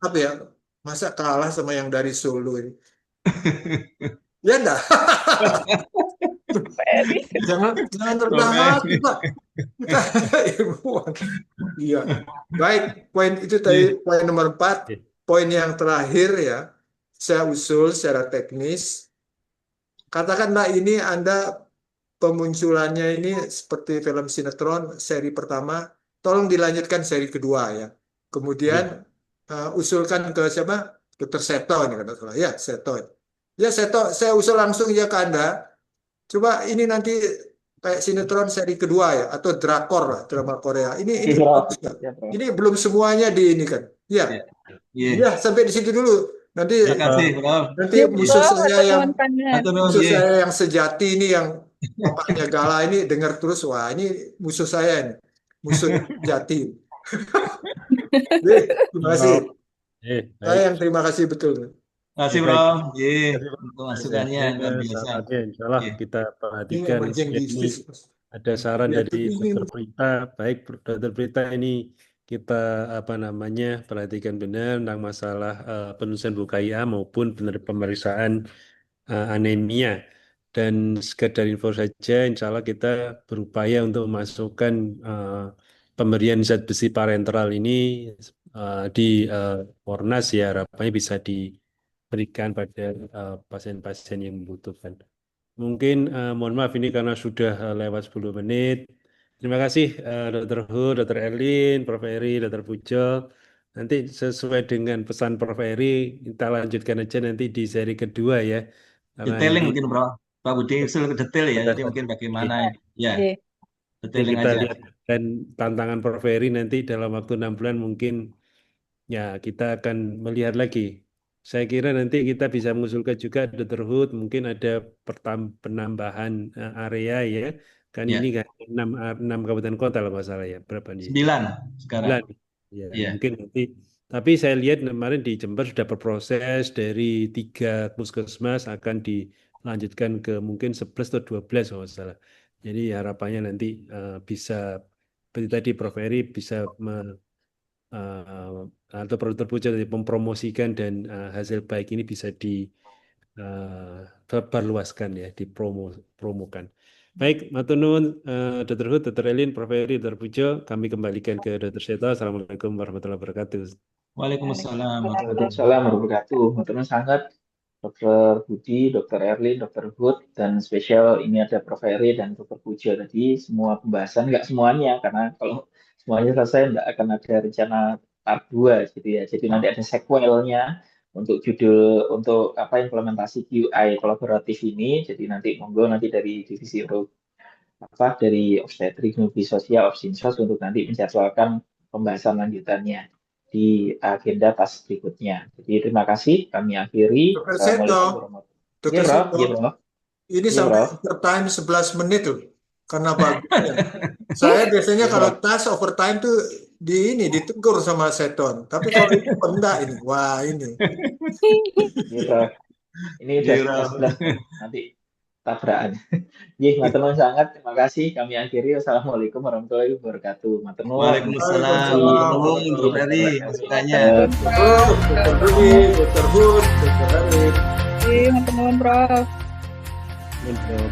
Apa ya? Masa kalah sama yang dari Solo ini? Ya enggak? Pak Eri. Jangan rendah hati, Pak. Kita ilmuwan. Iya. Baik, poin itu tadi poin nomor 4. Iya. Poin yang terakhir ya, saya usul secara teknis. Katakanlah ini Anda pemunculannya ini seperti film sinetron seri pertama, tolong dilanjutkan seri kedua ya. Kemudian usulkan ke siapa? Dr. Seto ini kata salah. Ya, Seto. Ya, Seto, saya usul langsung ya ke Anda. Coba ini nanti kayak sinetron seri kedua ya, atau drakor lah, drama Korea. Ini Iya, Prof. bagus nggak? Ya, Prof. Ini belum semuanya di ini kan. Ya, Iya. ya sampai di situ dulu. Nanti Terima kasih, Prof. nanti Ya, musuh Prof. saya Atur yang nuhun sangat. Atur nuhun, musuh iya. saya yang sejati ini yang bapaknya Gala ini dengar terus, wah ini musuh saya ini, musuh sejati. Terima kasih. Saya Baik. yang terima kasih betul. Terima kasih, Baik. Prof. Iya, Terima kasih, Pak. untuk masukannya luar biasa. Sarannya insya Allah Iya. kita Ini perhatikan. emerging Ini disease. ada saran Ya, dari ini Dr. Prita. Baik, Dr. Prita, ini kita perhatikan benar tentang masalah penulisan buku KIA maupun pemeriksaan anemia. Dan sekedar info saja, insya Allah kita berupaya untuk memasukkan pemberian zat besi parenteral ini di Ornas ya, harapannya bisa diberikan pada pasien-pasien yang membutuhkan. Mungkin mohon maaf ini karena sudah lewat 10 menit. Terima kasih Dr. Hu, Dr. Erlin, Prof. Eri, Dr. Pujo. Nanti sesuai dengan pesan Prof. Eri, kita lanjutkan aja nanti di seri kedua ya. Karena Detailing ini mungkin, Prof. Pak Budi usul ke detail ya, jadi mungkin bagaimana ya, Iya. nanti detailing kita aja. lihat dan tantangan Prof. Eri nanti dalam waktu 6 bulan mungkin ya kita akan melihat lagi. Saya kira nanti kita bisa mengusulkan juga Dr. Hood mungkin ada penambahan area ya. Kan Ya. ini kan 6 kabupaten kota kalau nggak salah ya. Berapa nih? 9 sekarang. 9. Ya, Iya. mungkin nanti. Tapi saya lihat kemarin di Jember sudah berproses dari 3 puskesmas akan dilanjutkan ke mungkin 11 atau 12 kalau nggak salah. Jadi harapannya nanti bisa seperti tadi Prof. Eri bisa atau produk terpuji dari mempromosikan dan hasil baik ini bisa diperluaskan ya, dipromokan. Baik, matur nuwun Dr. Hud, Dr. Elin, Prof. Eri, Dr. Pujo, kami kembalikan ke Dr. Seto. Assalamualaikum warahmatullahi wabarakatuh. Waalaikumsalam. Waalaikumsalam warahmatullahi wabarakatuh. Matur sangat Dr. Budi, Dr. Erlin, Dr. Hood, dan spesial ini ada Prof. Eri dan Dr. Pujo tadi. Semua pembahasan, nggak semuanya, karena kalau semuanya selesai nggak akan ada rencana part 2 gitu ya. Jadi nanti ada sequelnya untuk judul, untuk implementasi QI kolaboratif ini. Jadi nanti monggo nanti dari divisi dari obstetrik, gynekologi sosial, obstinsos untuk nanti menjadwalkan pembahasan lanjutannya di agenda tas berikutnya. Jadi terima kasih, kami akhiri. Dr. Assalamualaikum Seto, warahmatullahi wabarakatuh. Dr. Iya, Prof. Seto, Iya, Prof. ini Iya, sampai Prof. overtime 11 menit loh. Karena bagusnya. Saya biasanya Iya, kalau Prof. tas overtime tuh ditegur sama Seton. Tapi kalau ini enggak ini. Wah, ini. Iya, Prof. Ini udah Iya, Prof. 11 nanti tabrakan. Nggih, matur nuwun sangat. Terima kasih. Kami akhiri. Wassalamualaikum warahmatullahi wabarakatuh. Matur nuwun. Waalaikumsalam, Terima matur kasih. nuwun, Bro Ferry, masukannya. Dr. Budi, Dr. Bud, Dr. Halid. Terima kasih, teman-teman, Prof. Mantap.